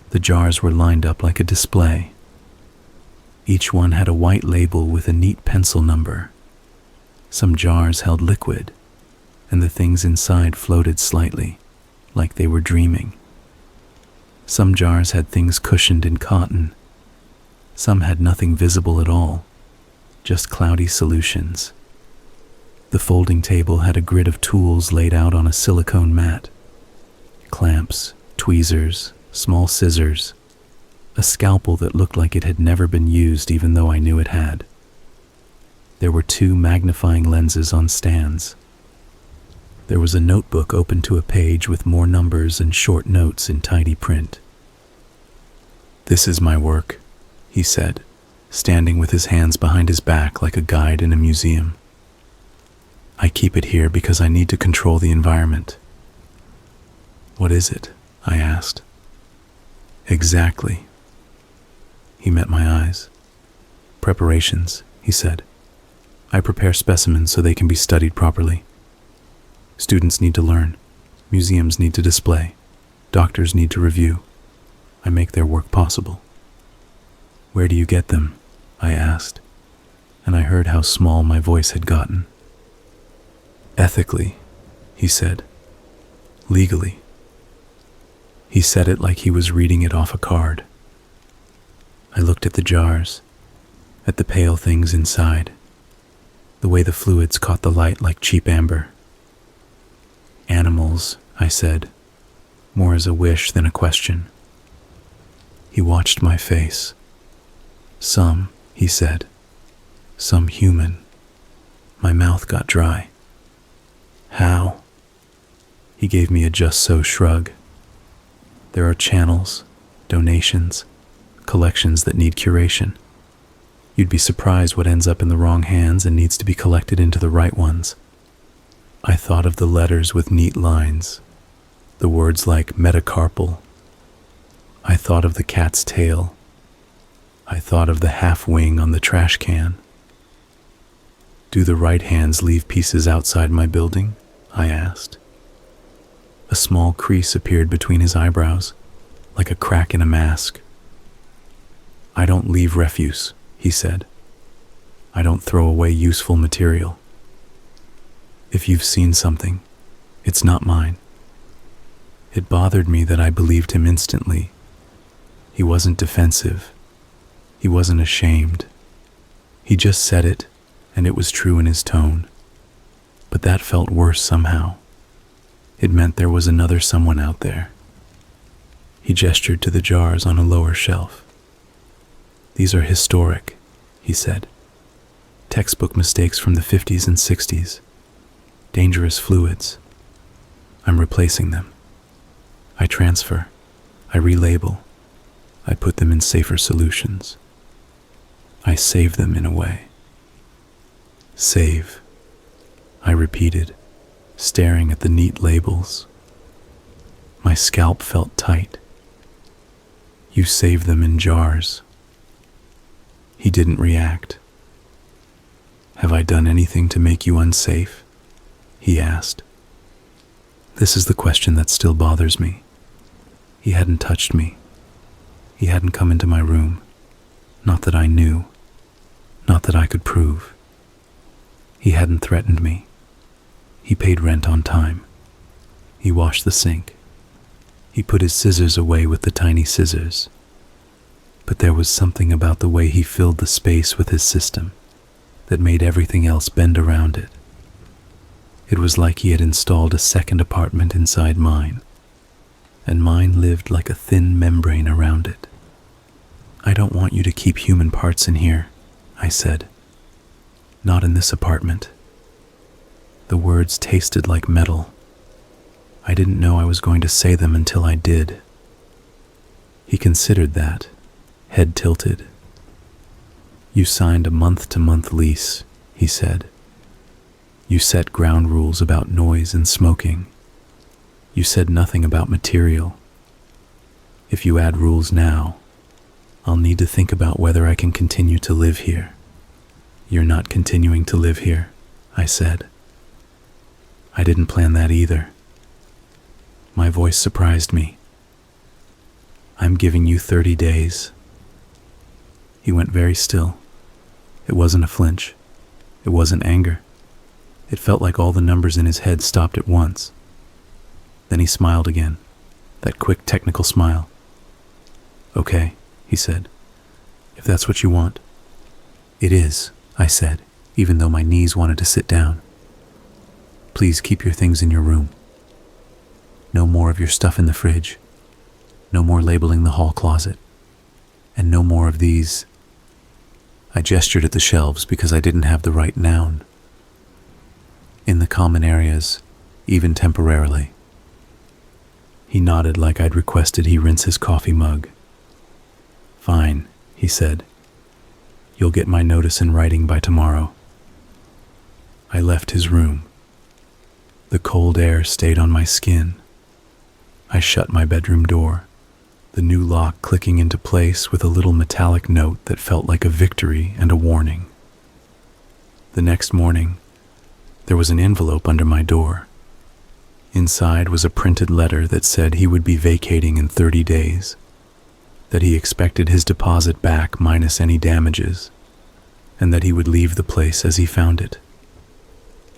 S1: The jars were lined up like a display. Each one had a white label with a neat pencil number. Some jars held liquid, and the things inside floated slightly, like they were dreaming. Some jars had things cushioned in cotton. Some had nothing visible at all, just cloudy solutions. The folding table had a grid of tools laid out on a silicone mat. Clamps, tweezers, small scissors, a scalpel that looked like it had never been used even though I knew it had. There were 2 magnifying lenses on stands. There was a notebook open to a page with more numbers and short notes in tidy print. "This is my work," he said, standing with his hands behind his back like a guide in a museum. "I keep it here because I need to control the environment." "What is it?" I asked. "Exactly." He met my eyes. "Preparations," he said. "I prepare specimens so they can be studied properly. Students need to learn. Museums need to display. Doctors need to review. I make their work possible." "Where do you get them?" I asked, and I heard how small my voice had gotten. "Ethically," he said. "Legally." He said it like he was reading it off a card. I looked at the jars, at the pale things inside, the way the fluids caught the light like cheap amber. "Animals," I said, more as a wish than a question. He watched my face. "Some," he said. "Some human." My mouth got dry. "How?" He gave me a just-so shrug. "There are channels, donations, collections that need curation. You'd be surprised what ends up in the wrong hands and needs to be collected into the right ones." I thought of the letters with neat lines, the words like metacarpal. I thought of the cat's tail. I thought of the half wing on the trash can. "Do the right hands leave pieces outside my building?" I asked. A small crease appeared between his eyebrows, like a crack in a mask. "I don't leave refuse," he said. "I don't throw away useful material. If you've seen something, it's not mine." It bothered me that I believed him instantly. He wasn't defensive. He wasn't ashamed. He just said it, and it was true in his tone. But that felt worse somehow. It meant there was another someone out there. He gestured to the jars on a lower shelf. "These are historic," he said. "Textbook mistakes from the 50s and 60s. Dangerous fluids. I'm replacing them. I transfer. I relabel. I put them in safer solutions. I save them in a way." "Save," I repeated, staring at the neat labels. My scalp felt tight. "You save them in jars." He didn't react. "Have I done anything to make you unsafe?" he asked. This is the question that still bothers me. He hadn't touched me. He hadn't come into my room. Not that I knew. Not that I could prove. He hadn't threatened me. He paid rent on time. He washed the sink. He put his scissors away with the tiny scissors. But there was something about the way he filled the space with his system that made everything else bend around it. It was like he had installed a second apartment inside mine, and mine lived like a thin membrane around it. "I don't want you to keep human parts in here," I said. "Not in this apartment." The words tasted like metal. I didn't know I was going to say them until I did. He considered that, head tilted. "You signed a month-to-month lease," he said. "You set ground rules about noise and smoking. You said nothing about material. If you add rules now, I'll need to think about whether I can continue to live here." "You're not continuing to live here," I said. "I didn't plan that either." My voice surprised me. "I'm giving you 30 days. He went very still. It wasn't a flinch. It wasn't anger. It felt like all the numbers in his head stopped at once. Then he smiled again, that quick technical smile. "Okay," he said, "if that's what you want." "It is," I said, even though my knees wanted to sit down. "Please keep your things in your room. No more of your stuff in the fridge. No more labeling the hall closet. And no more of these." I gestured at the shelves because I didn't have the right noun. "In the common areas, even temporarily." He nodded like I'd requested he rinse his coffee mug. "Fine," he said. "You'll get my notice in writing by tomorrow." I left his room. The cold air stayed on my skin. I shut my bedroom door, the new lock clicking into place with a little metallic note that felt like a victory and a warning. The next morning, there was an envelope under my door. Inside was a printed letter that said he would be vacating in 30 days, that he expected his deposit back minus any damages, and that he would leave the place as he found it.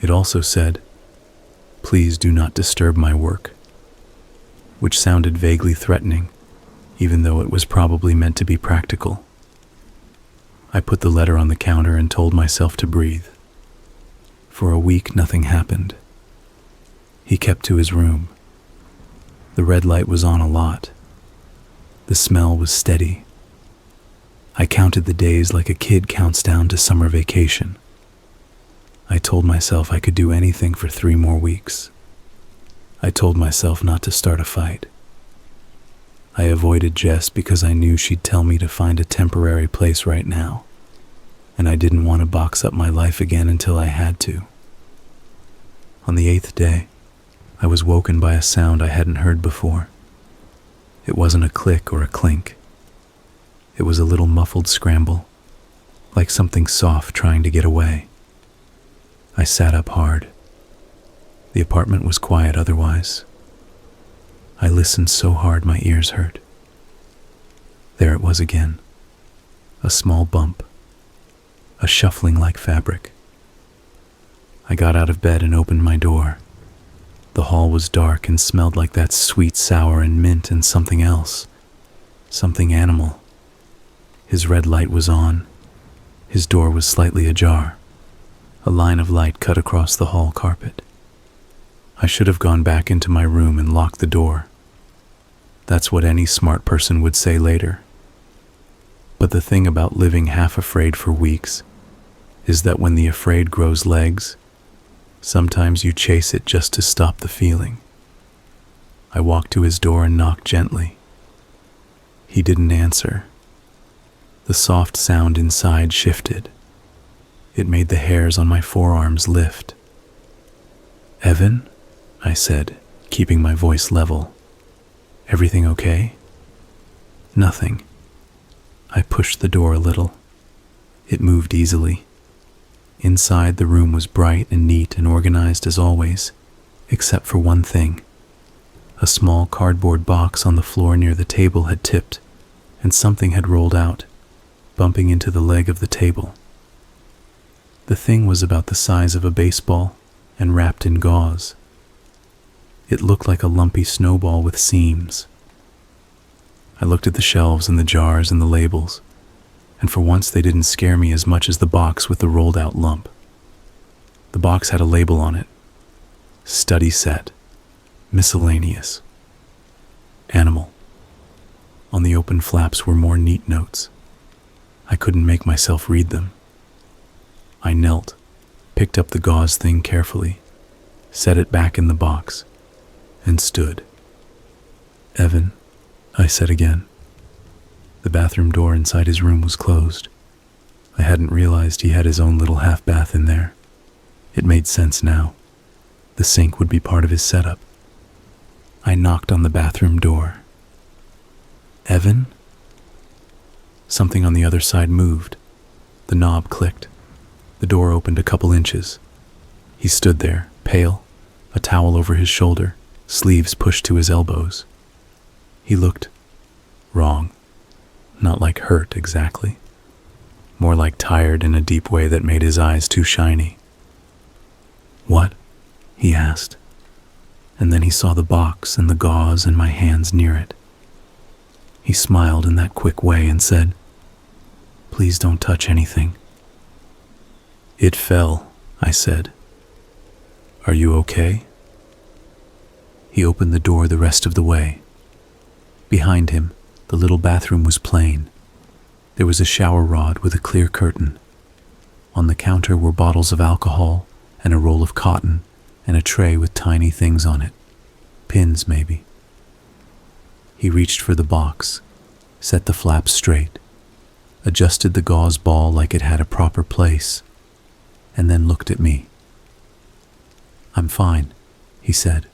S1: It also said, "Please do not disturb my work," which sounded vaguely threatening, even though it was probably meant to be practical. I put the letter on the counter and told myself to breathe. For a week, nothing happened. He kept to his room. The red light was on a lot. The smell was steady. I counted the days like a kid counts down to summer vacation. I told myself I could do anything for 3 more weeks. I told myself not to start a fight. I avoided Jess because I knew she'd tell me to find a temporary place right now, and I didn't want to box up my life again until I had to. On the 8th day, I was woken by a sound I hadn't heard before. It wasn't a click or a clink. It was a little muffled scramble, like something soft trying to get away. I sat up hard. The apartment was quiet otherwise. I listened so hard my ears hurt. There it was again. A small bump. A shuffling like fabric. I got out of bed and opened my door. The hall was dark and smelled like that sweet sour and mint and something else. Something animal. His red light was on. His door was slightly ajar. A line of light cut across the hall carpet. I should have gone back into my room and locked the door. That's what any smart person would say later. But the thing about living half afraid for weeks is that when the afraid grows legs, sometimes you chase it just to stop the feeling. I walked to his door and knocked gently. He didn't answer. The soft sound inside shifted. It made the hairs on my forearms lift. "Evan?" I said, keeping my voice level. "Everything okay?" "Nothing." I pushed the door a little. It moved easily. Inside, the room was bright and neat and organized as always, except for one thing. A small cardboard box on the floor near the table had tipped, and something had rolled out, bumping into the leg of the table. The thing was about the size of a baseball and wrapped in gauze. It looked like a lumpy snowball with seams. I looked at the shelves and the jars and the labels, and for once they didn't scare me as much as the box with the rolled-out lump. The box had a label on it. Study set. Miscellaneous. Animal. On the open flaps were more neat notes. I couldn't make myself read them. I knelt, picked up the gauze thing carefully, set it back in the box, and stood. "Evan," I said again. The bathroom door inside his room was closed. I hadn't realized he had his own little half bath in there. It made sense now. The sink would be part of his setup. I knocked on the bathroom door. "Evan?" Something on the other side moved. The knob clicked. The door opened a couple inches. He stood there, pale, a towel over his shoulder, sleeves pushed to his elbows. He looked wrong. Not like hurt exactly. More like tired in a deep way that made his eyes too shiny. "What?" he asked. And then he saw the box and the gauze and my hands near it. He smiled in that quick way and said, "Please don't touch anything." "It fell," I said. "Are you okay?" He opened the door the rest of the way. Behind him, the little bathroom was plain. There was a shower rod with a clear curtain. On the counter were bottles of alcohol and a roll of cotton and a tray with tiny things on it. Pins, maybe. He reached for the box, set the flaps straight, adjusted the gauze ball like it had a proper place, and then looked at me. "I'm fine," he said.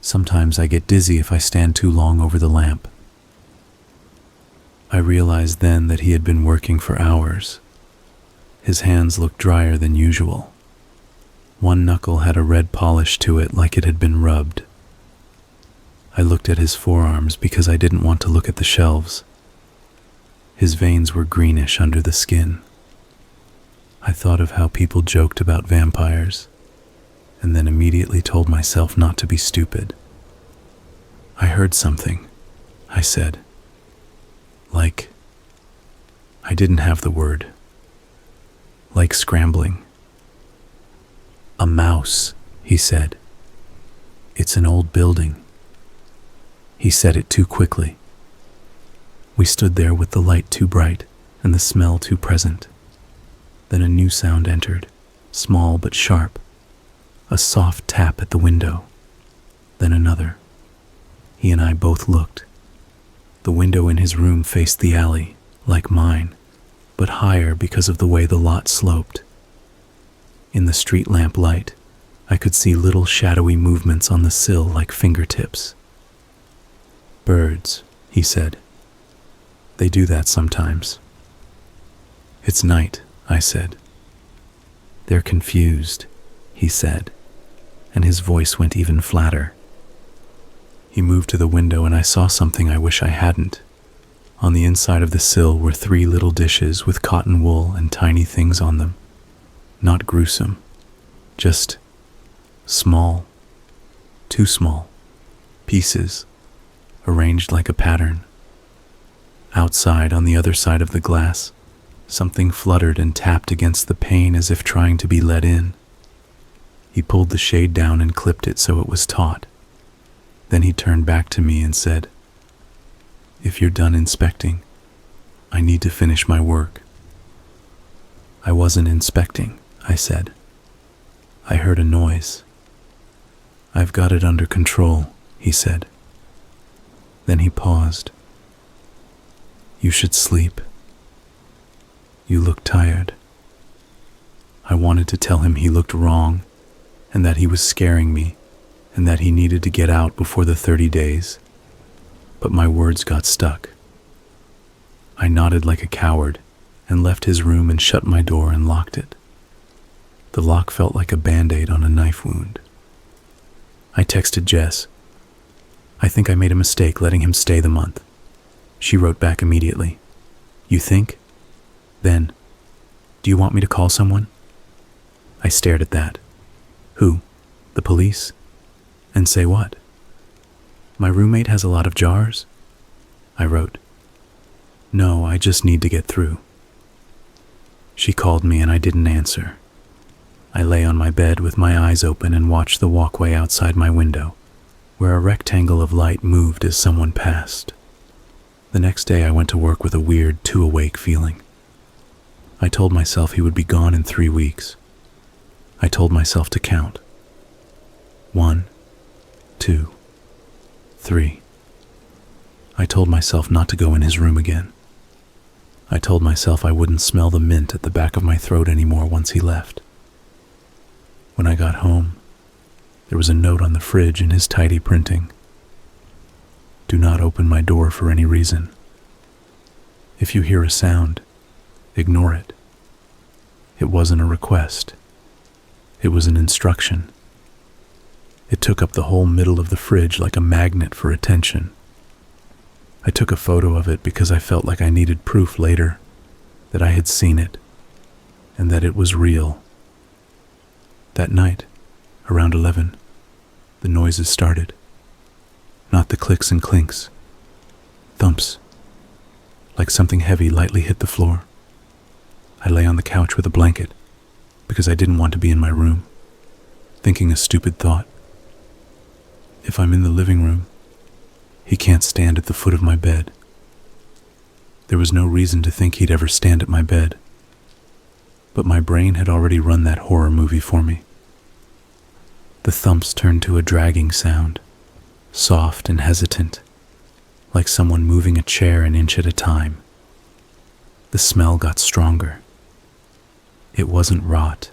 S1: "Sometimes I get dizzy if I stand too long over the lamp." I realized then that he had been working for hours. His hands looked drier than usual. One knuckle had a red polish to it like it had been rubbed. I looked at his forearms because I didn't want to look at the shelves. His veins were greenish under the skin. I thought of how people joked about vampires, and then immediately told myself not to be stupid. "I heard something," I said. Like, I didn't have the word. Like scrambling. "A mouse," he said. "It's an old building." He said it too quickly. We stood there with the light too bright and the smell too present. Then a new sound entered, small but sharp. A soft tap at the window. Then another. He and I both looked. The window in his room faced the alley, like mine, but higher because of the way the lot sloped. In the street lamp light, I could see little shadowy movements on the sill like fingertips. "Birds," he said. "They do that sometimes." "It's night," I said. "They're confused," he said, and his voice went even flatter. He moved to the window and I saw something I wish I hadn't. On the inside of the sill were 3 little dishes with cotton wool and tiny things on them. Not gruesome, just small, too small, pieces, arranged like a pattern. Outside, on the other side of the glass, something fluttered and tapped against the pane as if trying to be let in. He pulled the shade down and clipped it so it was taut. Then he turned back to me and said, "If you're done inspecting, I need to finish my work." "I wasn't inspecting," I said. "I heard a noise." "I've got it under control," he said. Then he paused. "You should sleep. You look tired." I wanted to tell him he looked wrong, and that he was scaring me, and that he needed to get out before the 30 days, but my words got stuck. I nodded like a coward and left his room and shut my door and locked it. The lock felt like a Band-Aid on a knife wound. I texted Jess. "I think I made a mistake letting him stay the month." She wrote back immediately. "You think? Then, do you want me to call someone?" I stared at that. "Who? The police? And say what?" "My roommate has a lot of jars?" I wrote. "No, I just need to get through." She called me and I didn't answer. I lay on my bed with my eyes open and watched the walkway outside my window, where a rectangle of light moved as someone passed. The next day I went to work with a weird, too-awake feeling. I told myself he would be gone in 3 weeks. I told myself to count. 1, 2, 3. I told myself not to go in his room again. I told myself I wouldn't smell the mint at the back of my throat anymore once he left. When I got home, there was a note on the fridge in his tidy printing. "Do not open my door for any reason. If you hear a sound, ignore it." It wasn't a request. It was an instruction. It took up the whole middle of the fridge like a magnet for attention. I took a photo of it because I felt like I needed proof later that I had seen it and that it was real. That night, around 11, the noises started. Not the clicks and clinks. Thumps. Like something heavy lightly hit the floor. I lay on the couch with a blanket because I didn't want to be in my room, thinking a stupid thought. If I'm in the living room, he can't stand at the foot of my bed. There was no reason to think he'd ever stand at my bed, but my brain had already run that horror movie for me. The thumps turned to a dragging sound, soft and hesitant, like someone moving a chair an inch at a time. The smell got stronger. It wasn't rot.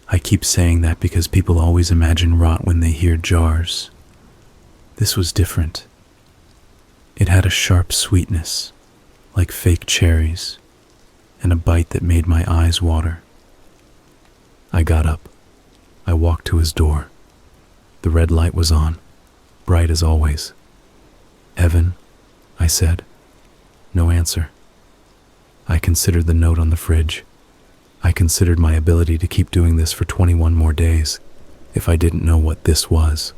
S1: I keep saying that because people always imagine rot when they hear jars. This was different. It had a sharp sweetness, like fake cherries, and a bite that made my eyes water. I got up. I walked to his door. The red light was on, bright as always. "Evan," I said. No answer. I considered the note on the fridge. I considered my ability to keep doing this for 21 more days if I didn't know what this was.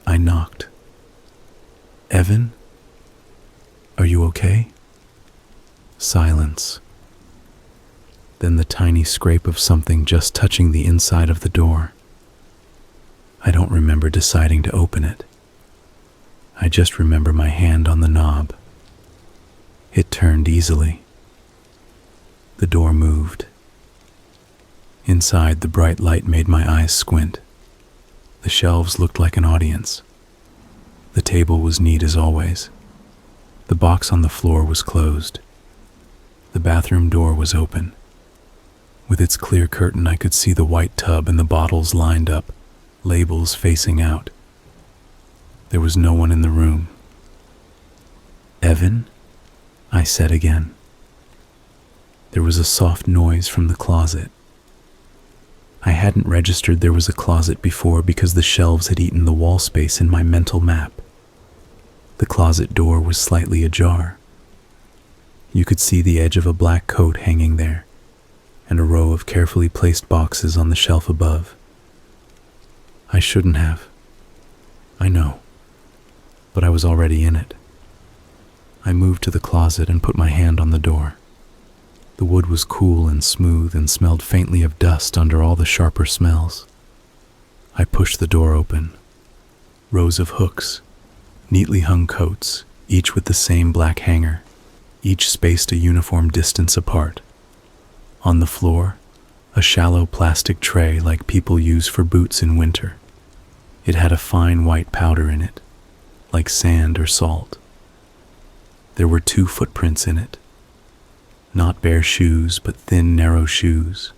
S1: I knocked. "Evan? Are you okay?" Silence. Then the tiny scrape of something just touching the inside of the door. I don't remember deciding to open it. I just remember my hand on the knob. It turned easily. The door moved. Inside, the bright light made my eyes squint. The shelves looked like an audience. The table was neat as always. The box on the floor was closed. The bathroom door was open. With its clear curtain, I could see the white tub and the bottles lined up, labels facing out. There was no one in the room. "Evan?" I said again. There was a soft noise from the closet. I hadn't registered there was a closet before because the shelves had eaten the wall space in my mental map. The closet door was slightly ajar. You could see the edge of a black coat hanging there, and a row of carefully placed boxes on the shelf above. I shouldn't have. I know, but I was already in it. I moved to the closet and put my hand on the door. The wood was cool and smooth and smelled faintly of dust under all the sharper smells. I pushed the door open. Rows of hooks, neatly hung coats, each with the same black hanger, each spaced a uniform distance apart. On the floor, a shallow plastic tray like people use for boots in winter. It had a fine white powder in it, like sand or salt. There were 2 footprints in it. Not bare shoes, but thin, narrow shoes.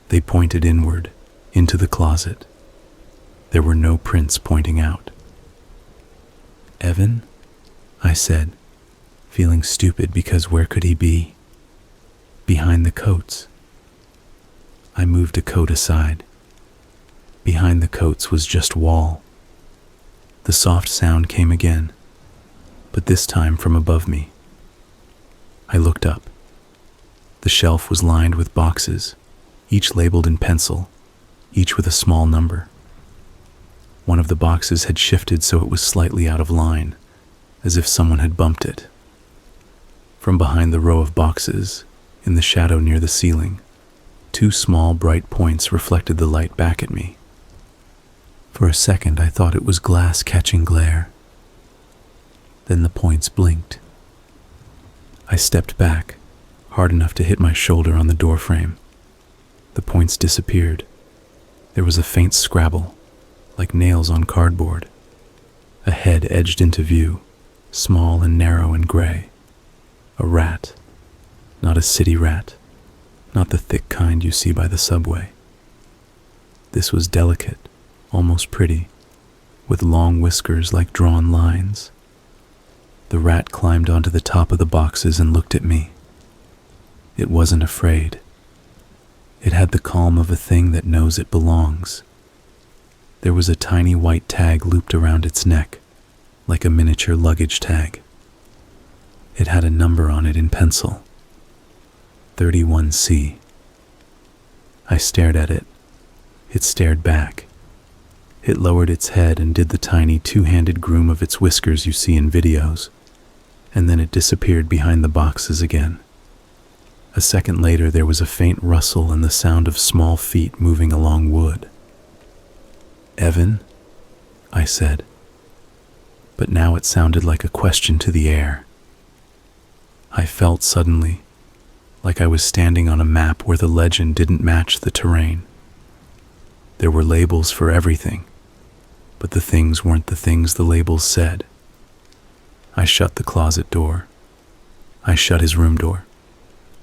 S1: They pointed inward, into the closet. There were no prints pointing out. "Evan?" I said, feeling stupid because where could he be? Behind the coats. I moved a coat aside. Behind the coats was just wall. The soft sound came again, but this time from above me. I looked up. The shelf was lined with boxes, each labeled in pencil, each with a small number. One of the boxes had shifted so it was slightly out of line, as if someone had bumped it. From behind the row of boxes, in the shadow near the ceiling, 2 small bright points reflected the light back at me. For a second I thought it was glass catching glare. Then the points blinked. I stepped back, hard enough to hit my shoulder on the doorframe. The points disappeared. There was a faint scrabble, like nails on cardboard. A head edged into view, small and narrow and gray. A rat. Not a city rat. Not the thick kind you see by the subway. This was delicate, almost pretty, with long whiskers like drawn lines. The rat climbed onto the top of the boxes and looked at me. It wasn't afraid. It had the calm of a thing that knows it belongs. There was a tiny white tag looped around its neck, like a miniature luggage tag. It had a number on it in pencil. 31C. I stared at it. It stared back. It lowered its head and did the tiny 2-handed groom of its whiskers you see in videos, and then it disappeared behind the boxes again. A second later there was a faint rustle and the sound of small feet moving along wood. "Evan?" I said. But now it sounded like a question to the air. I felt suddenly like I was standing on a map where the legend didn't match the terrain. There were labels for everything, but the things weren't the things the labels said. I shut the closet door. I shut his room door.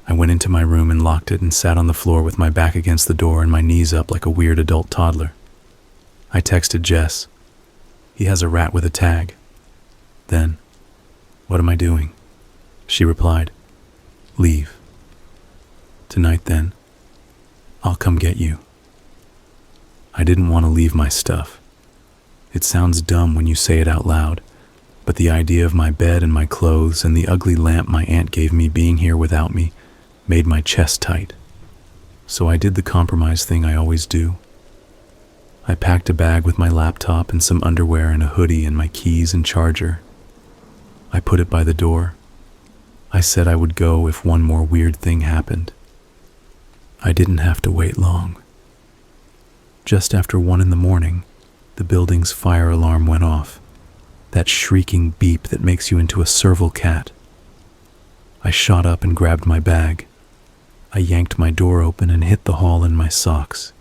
S1: I went into my room and locked it and sat on the floor with my back against the door and my knees up like a weird adult toddler. I texted Jess. "He has a rat with a tag." Then, "What am I doing?" She replied, "Leave." "Tonight then, I'll come get you." I didn't want to leave my stuff. It sounds dumb when you say it out loud, but the idea of my bed and my clothes and the ugly lamp my aunt gave me being here without me made my chest tight. So I did the compromise thing I always do. I packed a bag with my laptop and some underwear and a hoodie and my keys and charger. I put it by the door. I said I would go if one more weird thing happened. I didn't have to wait long. Just after 1 a.m, the building's fire alarm went off, that shrieking beep that makes you into a serval cat. I shot up and grabbed my bag. I yanked my door open and hit the hall in my socks.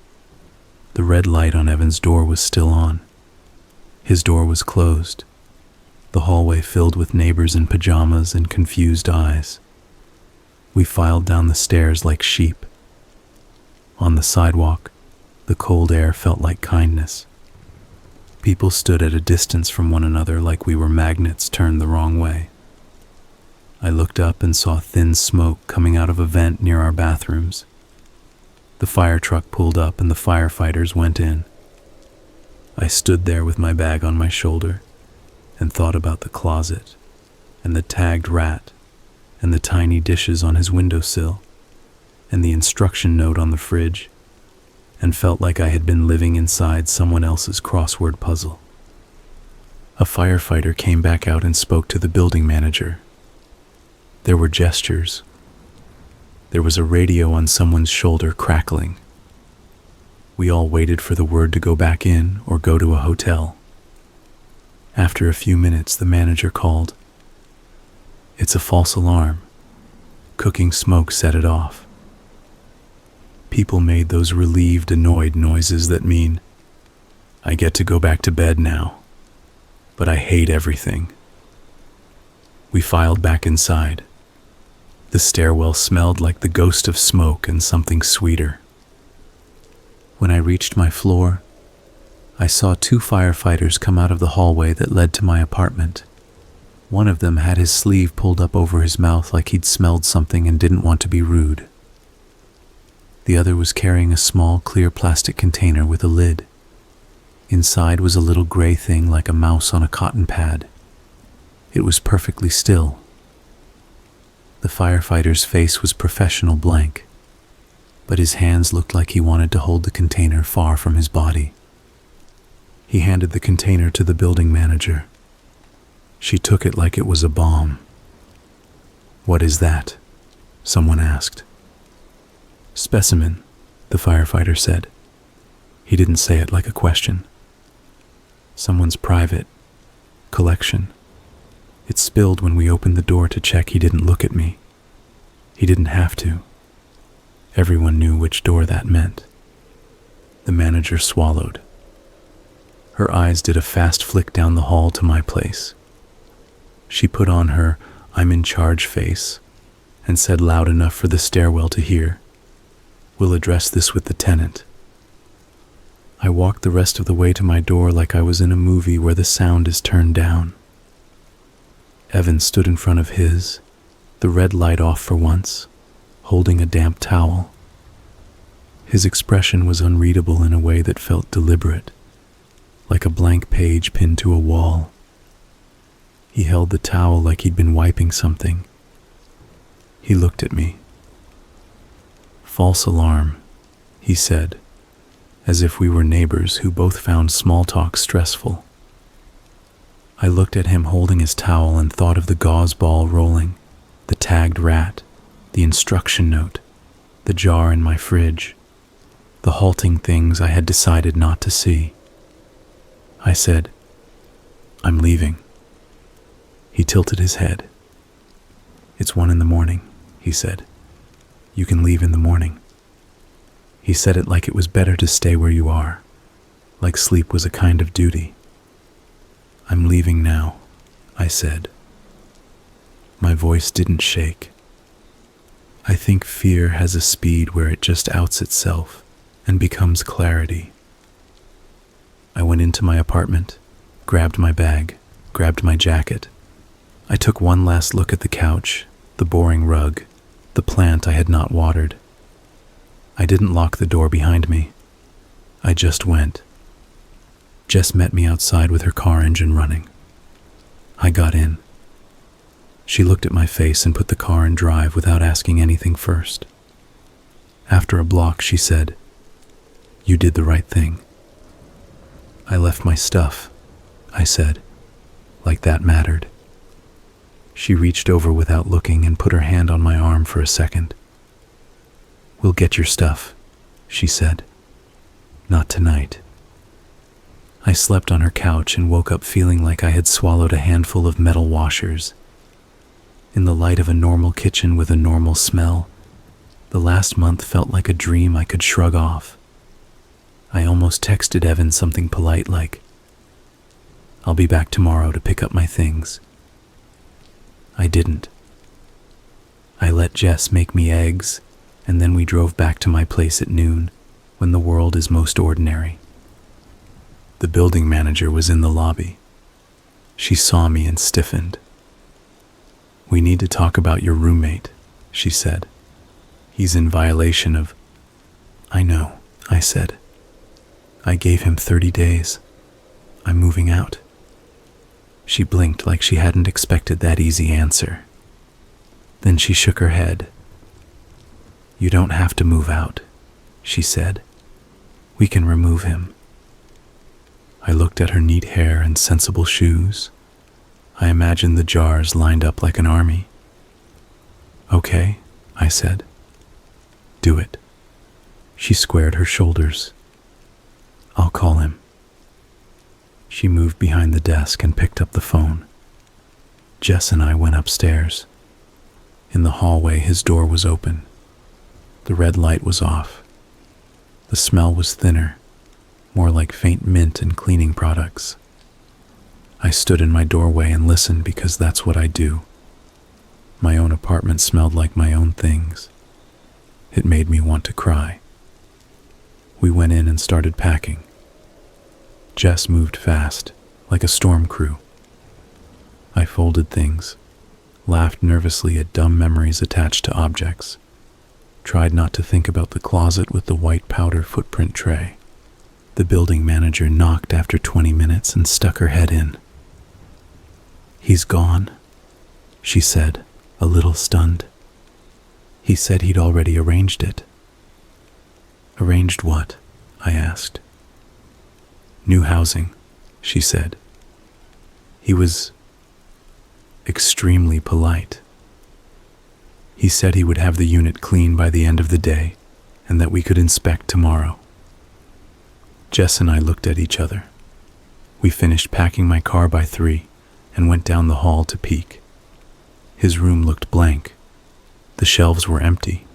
S1: The red light on Evan's door was still on. His door was closed. The hallway filled with neighbors in pajamas and confused eyes. We filed down the stairs like sheep. On the sidewalk, the cold air felt like kindness. People stood at a distance from one another like we were magnets turned the wrong way. I looked up and saw thin smoke coming out of a vent near our bathrooms. The fire truck pulled up and the firefighters went in. I stood there with my bag on my shoulder and thought about the closet and the tagged rat and the tiny dishes on his windowsill and the instruction note on the fridge, and felt like I had been living inside someone else's crossword puzzle. A firefighter came back out and spoke to the building manager, There were gestures. There was a radio on someone's shoulder crackling. We all waited for the word to go back in or go to a hotel. After a few minutes, the manager called. "It's a false alarm. Cooking smoke set it off." People made those relieved, annoyed noises that mean, "I get to go back to bed now, but I hate everything." We filed back inside. The stairwell smelled like the ghost of smoke and something sweeter. When I reached my floor, I saw 2 firefighters come out of the hallway that led to my apartment. One of them had his sleeve pulled up over his mouth like he'd smelled something and didn't want to be rude. The other was carrying a small, clear plastic container with a lid. Inside was a little gray thing like a mouse on a cotton pad. It was perfectly still. The firefighter's face was professional blank, but his hands looked like he wanted to hold the container far from his body. He handed the container to the building manager. She took it like it was a bomb. "What is that?" someone asked. "Specimen," the firefighter said. He didn't say it like a question. "Someone's private collection. It spilled when we opened the door to check. He didn't look at me. He didn't have to. Everyone knew which door that meant." The manager swallowed. Her eyes did a fast flick down the hall to my place. She put on her "I'm in charge" face and said loud enough for the stairwell to hear, "We'll address this with the tenant." I walked the rest of the way to my door like I was in a movie where the sound is turned down. Evan stood in front of his, the red light off for once, holding a damp towel. His expression was unreadable in a way that felt deliberate, like a blank page pinned to a wall. He held the towel like he'd been wiping something. He looked at me. "False alarm," he said, as if we were neighbors who both found small talk stressful. I looked at him holding his towel and thought of the gauze ball rolling, the tagged rat, the instruction note, the jar in my fridge, the halting things I had decided not to see. I said, "I'm leaving." He tilted his head. "It's 1 a.m, he said. "You can leave in the morning." He said it like it was better to stay where you are, like sleep was a kind of duty. "I'm leaving now," I said. My voice didn't shake. I think fear has a speed where it just outs itself and becomes clarity. I went into my apartment, grabbed my bag, grabbed my jacket. I took one last look at the couch, the boring rug, the plant I had not watered. I didn't lock the door behind me. I just went. Jess met me outside with her car engine running. I got in. She looked at my face and put the car in drive without asking anything first. After a block, she said, "You did the right thing." "I left my stuff," I said, like that mattered. She reached over without looking and put her hand on my arm for a second. "We'll get your stuff," she said. "Not tonight." I slept on her couch and woke up feeling like I had swallowed a handful of metal washers. In the light of a normal kitchen with a normal smell, the last month felt like a dream I could shrug off. I almost texted Evan something polite like, "I'll be back tomorrow to pick up my things." I didn't. I let Jess make me eggs, and then we drove back to my place at noon, when the world is most ordinary. The building manager was in the lobby. She saw me and stiffened. "We need to talk about your roommate," she said. "He's in violation of—" "I know," I said. "I gave him 30 days. I'm moving out." She blinked like she hadn't expected that easy answer. Then she shook her head. "You don't have to move out," she said. "We can remove him." I looked at her neat hair and sensible shoes. I imagined the jars lined up like an army. Okay, I said. Do it. She squared her shoulders. I'll call him. She moved behind the desk and picked up the phone. Jess and I went upstairs. In the hallway, his door was open. The red light was off. The smell was thinner, more like faint mint and cleaning products. I stood in my doorway and listened because that's what I do. My own apartment smelled like my own things. It made me want to cry. We went in and started packing. Jess moved fast, like a storm crew. I folded things, laughed nervously at dumb memories attached to objects, tried not to think about the closet with the white powder footprint tray. The building manager knocked after 20 minutes and stuck her head in. He's gone, she said, a little stunned. He said he'd already arranged it. Arranged what? I asked. New housing, she said. He was extremely polite. He said he would have the unit clean by the end of the day and that we could inspect tomorrow. Jess and I looked at each other. We finished packing my car by 3 and went down the hall to peek. His room looked blank. The shelves were empty.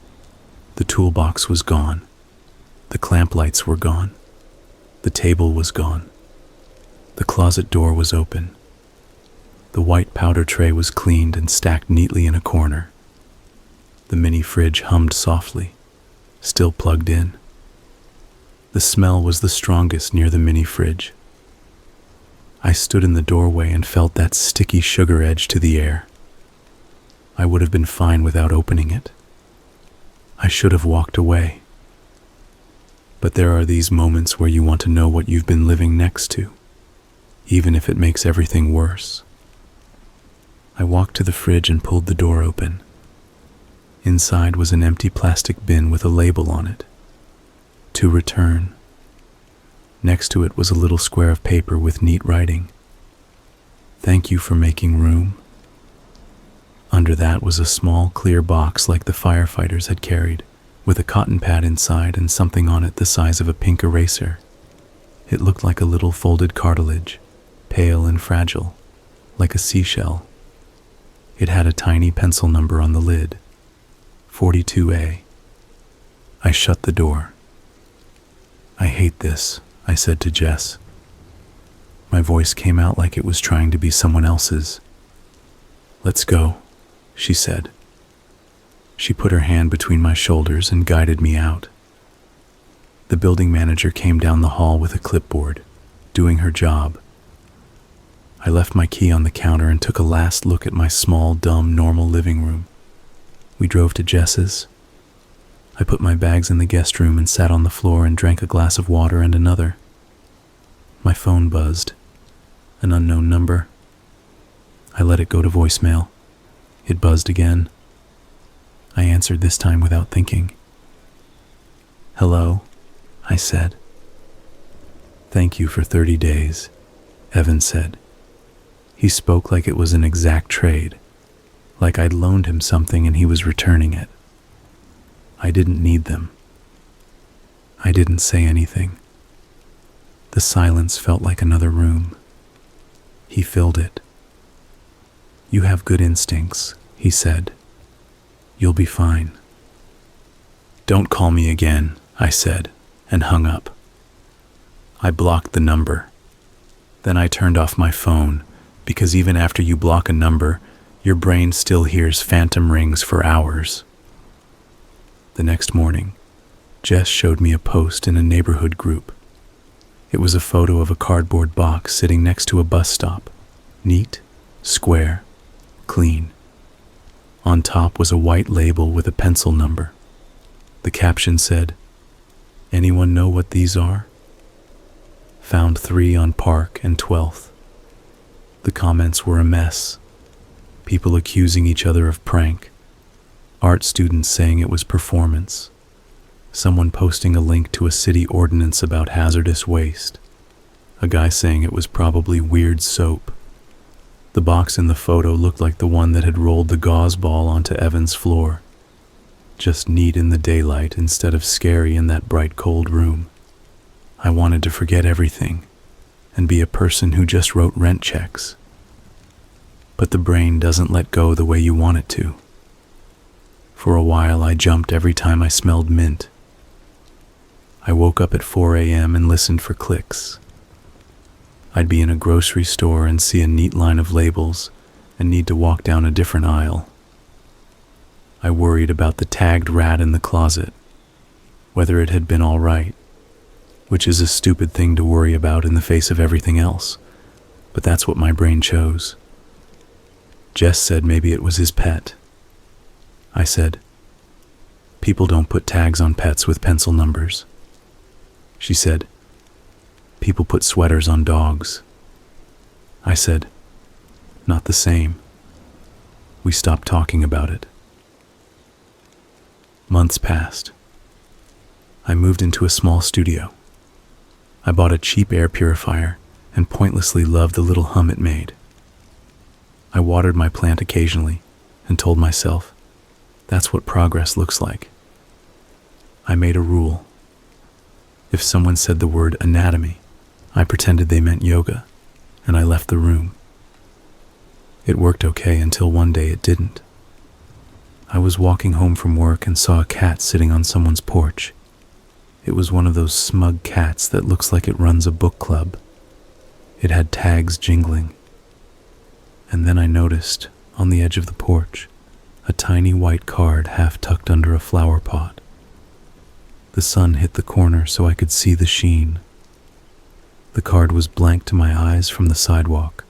S1: The toolbox was gone. The clamp lights were gone. The table was gone. The closet door was open. The white powder tray was cleaned and stacked neatly in a corner. The mini fridge hummed softly, still plugged in. The smell was the strongest near the mini fridge. I stood in the doorway and felt that sticky sugar edge to the air. I would have been fine without opening it. I should have walked away. But there are these moments where you want to know what you've been living next to, even if it makes everything worse. I walked to the fridge and pulled the door open. Inside was an empty plastic bin with a label on it. To return. Next to it was a little square of paper with neat writing. Thank you for making room. Under that was a small, clear box like the firefighters had carried, with a cotton pad inside and something on it the size of a pink eraser. It looked like a little folded cartilage, pale and fragile, like a seashell. It had a tiny pencil number on the lid, 42A. I shut the door. I hate this, I said to Jess. My voice came out like it was trying to be someone else's. Let's go, she said. She put her hand between my shoulders and guided me out. The building manager came down the hall with a clipboard, doing her job. I left my key on the counter and took a last look at my small, dumb, normal living room. We drove to Jess's. I put my bags in the guest room and sat on the floor and drank a glass of water and another. My phone buzzed. An unknown number. I let it go to voicemail. It buzzed again. I answered this time without thinking. Hello, I said. Thank you for 30 days, Evan said. He spoke like it was an exact trade, like I'd loaned him something and he was returning it. I didn't need them. I didn't say anything. The silence felt like another room. He filled it. You have good instincts, he said. You'll be fine. Don't call me again, I said, and hung up. I blocked the number. Then I turned off my phone, because even after you block a number, your brain still hears phantom rings for hours. The next morning, Jess showed me a post in a neighborhood group. It was a photo of a cardboard box sitting next to a bus stop. Neat, square, clean. On top was a white label with a pencil number. The caption said, "Anyone know what these are?" Found 3 on Park and 12th. The comments were a mess. People accusing each other of prank. Art students saying it was performance. Someone posting a link to a city ordinance about hazardous waste. A guy saying it was probably weird soap. The box in the photo looked like the one that had rolled the gauze ball onto Evan's floor. Just neat in the daylight instead of scary in that bright cold room. I wanted to forget everything and be a person who just wrote rent checks. But the brain doesn't let go the way you want it to. For a while I jumped every time I smelled mint. I woke up at 4 a.m. and listened for clicks. I'd be in a grocery store and see a neat line of labels and need to walk down a different aisle. I worried about the tagged rat in the closet, whether it had been all right, which is a stupid thing to worry about in the face of everything else, but that's what my brain chose. Jess said maybe it was his pet. I said, "People don't put tags on pets with pencil numbers." She said, "People put sweaters on dogs." I said, "Not the same." We stopped talking about it. Months passed. I moved into a small studio. I bought a cheap air purifier and pointlessly loved the little hum it made. I watered my plant occasionally and told myself, that's what progress looks like. I made a rule. If someone said the word anatomy, I pretended they meant yoga, and I left the room. It worked okay until one day it didn't. I was walking home from work and saw a cat sitting on someone's porch. It was one of those smug cats that looks like it runs a book club. It had tags jingling. And then I noticed, on the edge of the porch, a tiny white card half tucked under a flower pot. The sun hit the corner so I could see the sheen. The card was blank to my eyes from the sidewalk,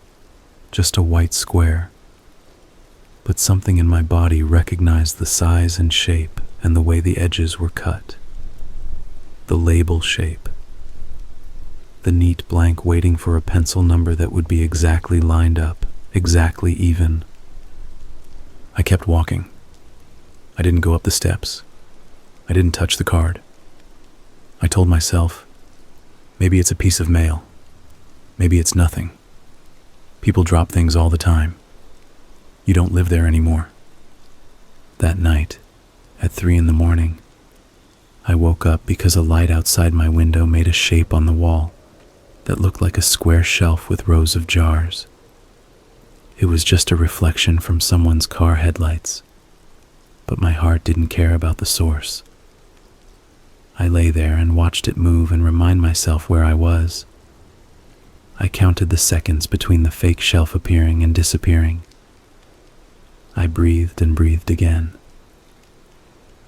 S1: just a white square. But something in my body recognized the size and shape and the way the edges were cut. The label shape. The neat blank waiting for a pencil number that would be exactly lined up, exactly even. I kept walking. I didn't go up the steps. I didn't touch the card. I told myself, maybe it's a piece of mail. Maybe it's nothing. People drop things all the time. You don't live there anymore. That night, at 3 a.m, I woke up because a light outside my window made a shape on the wall that looked like a square shelf with rows of jars. It was just a reflection from someone's car headlights, but my heart didn't care about the source. I lay there and watched it move and remind myself where I was. I counted the seconds between the fake shelf appearing and disappearing. I breathed and breathed again.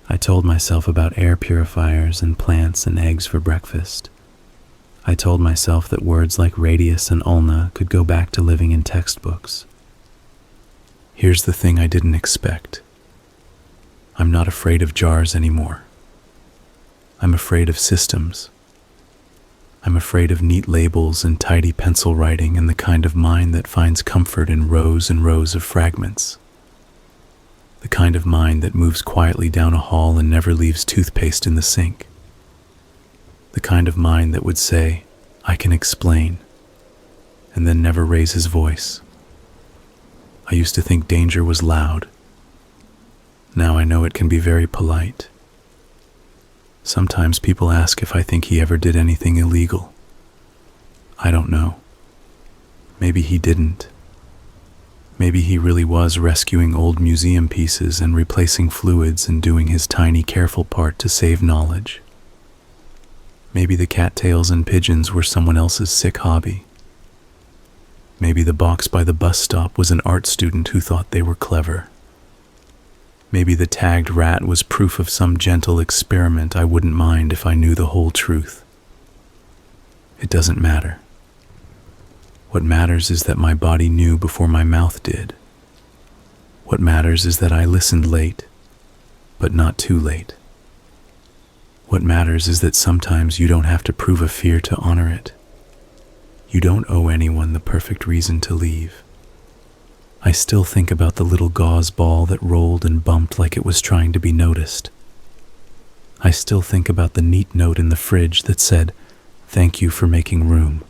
S1: I told myself about air purifiers and plants and eggs for breakfast. I told myself that words like radius and ulna could go back to living in textbooks. Here's the thing I didn't expect. I'm not afraid of jars anymore. I'm afraid of systems. I'm afraid of neat labels and tidy pencil writing and the kind of mind that finds comfort in rows and rows of fragments. The kind of mind that moves quietly down a hall and never leaves toothpaste in the sink. The kind of mind that would say, "I can explain," and then never raise his voice. I used to think danger was loud. Now I know it can be very polite. Sometimes people ask if I think he ever did anything illegal. I don't know. Maybe he didn't. Maybe he really was rescuing old museum pieces and replacing fluids and doing his tiny careful part to save knowledge. Maybe the cattails and pigeons were someone else's sick hobby. Maybe the box by the bus stop was an art student who thought they were clever. Maybe the tagged rat was proof of some gentle experiment I wouldn't mind if I knew the whole truth. It doesn't matter. What matters is that my body knew before my mouth did. What matters is that I listened late, but not too late. What matters is that sometimes you don't have to prove a fear to honor it. You don't owe anyone the perfect reason to leave. I still think about the little gauze ball that rolled and bumped like it was trying to be noticed. I still think about the neat note in the fridge that said, "Thank you for making room."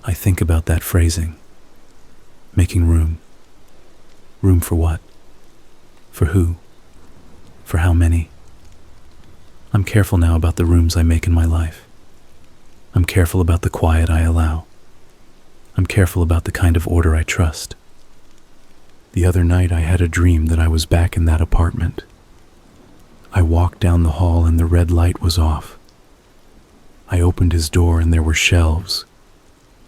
S1: I think about that phrasing. Making room. Room for what? For who? For how many? I'm careful now about the rooms I make in my life. I'm careful about the quiet I allow. I'm careful about the kind of order I trust. The other night I had a dream that I was back in that apartment. I walked down the hall and the red light was off. I opened his door and there were shelves,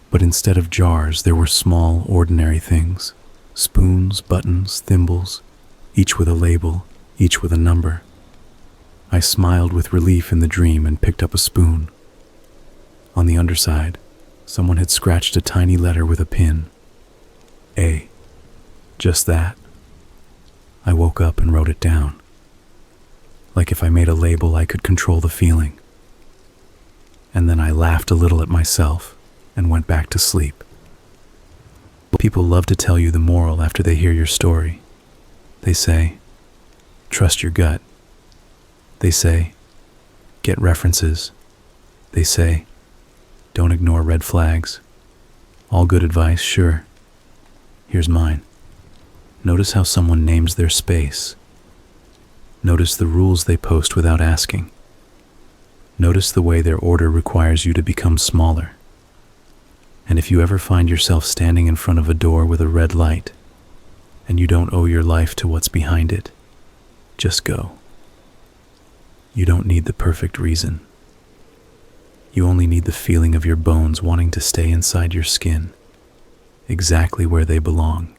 S1: but instead of jars there were small, ordinary things. Spoons, buttons, thimbles, each with a label, each with a number. I smiled with relief in the dream and picked up a spoon. On the underside, someone had scratched a tiny letter with a pin. A. Just that. I woke up and wrote it down. Like if I made a label, I could control the feeling. And then I laughed a little at myself and went back to sleep. People love to tell you the moral after they hear your story. They say, trust your gut. They say, get references. They say, don't ignore red flags. All good advice, sure. Here's mine. Notice how someone names their space. Notice the rules they post without asking. Notice the way their order requires you to become smaller. And if you ever find yourself standing in front of a door with a red light, and you don't owe your life to what's behind it, just go. You don't need the perfect reason. You only need the feeling of your bones wanting to stay inside your skin, exactly where they belong.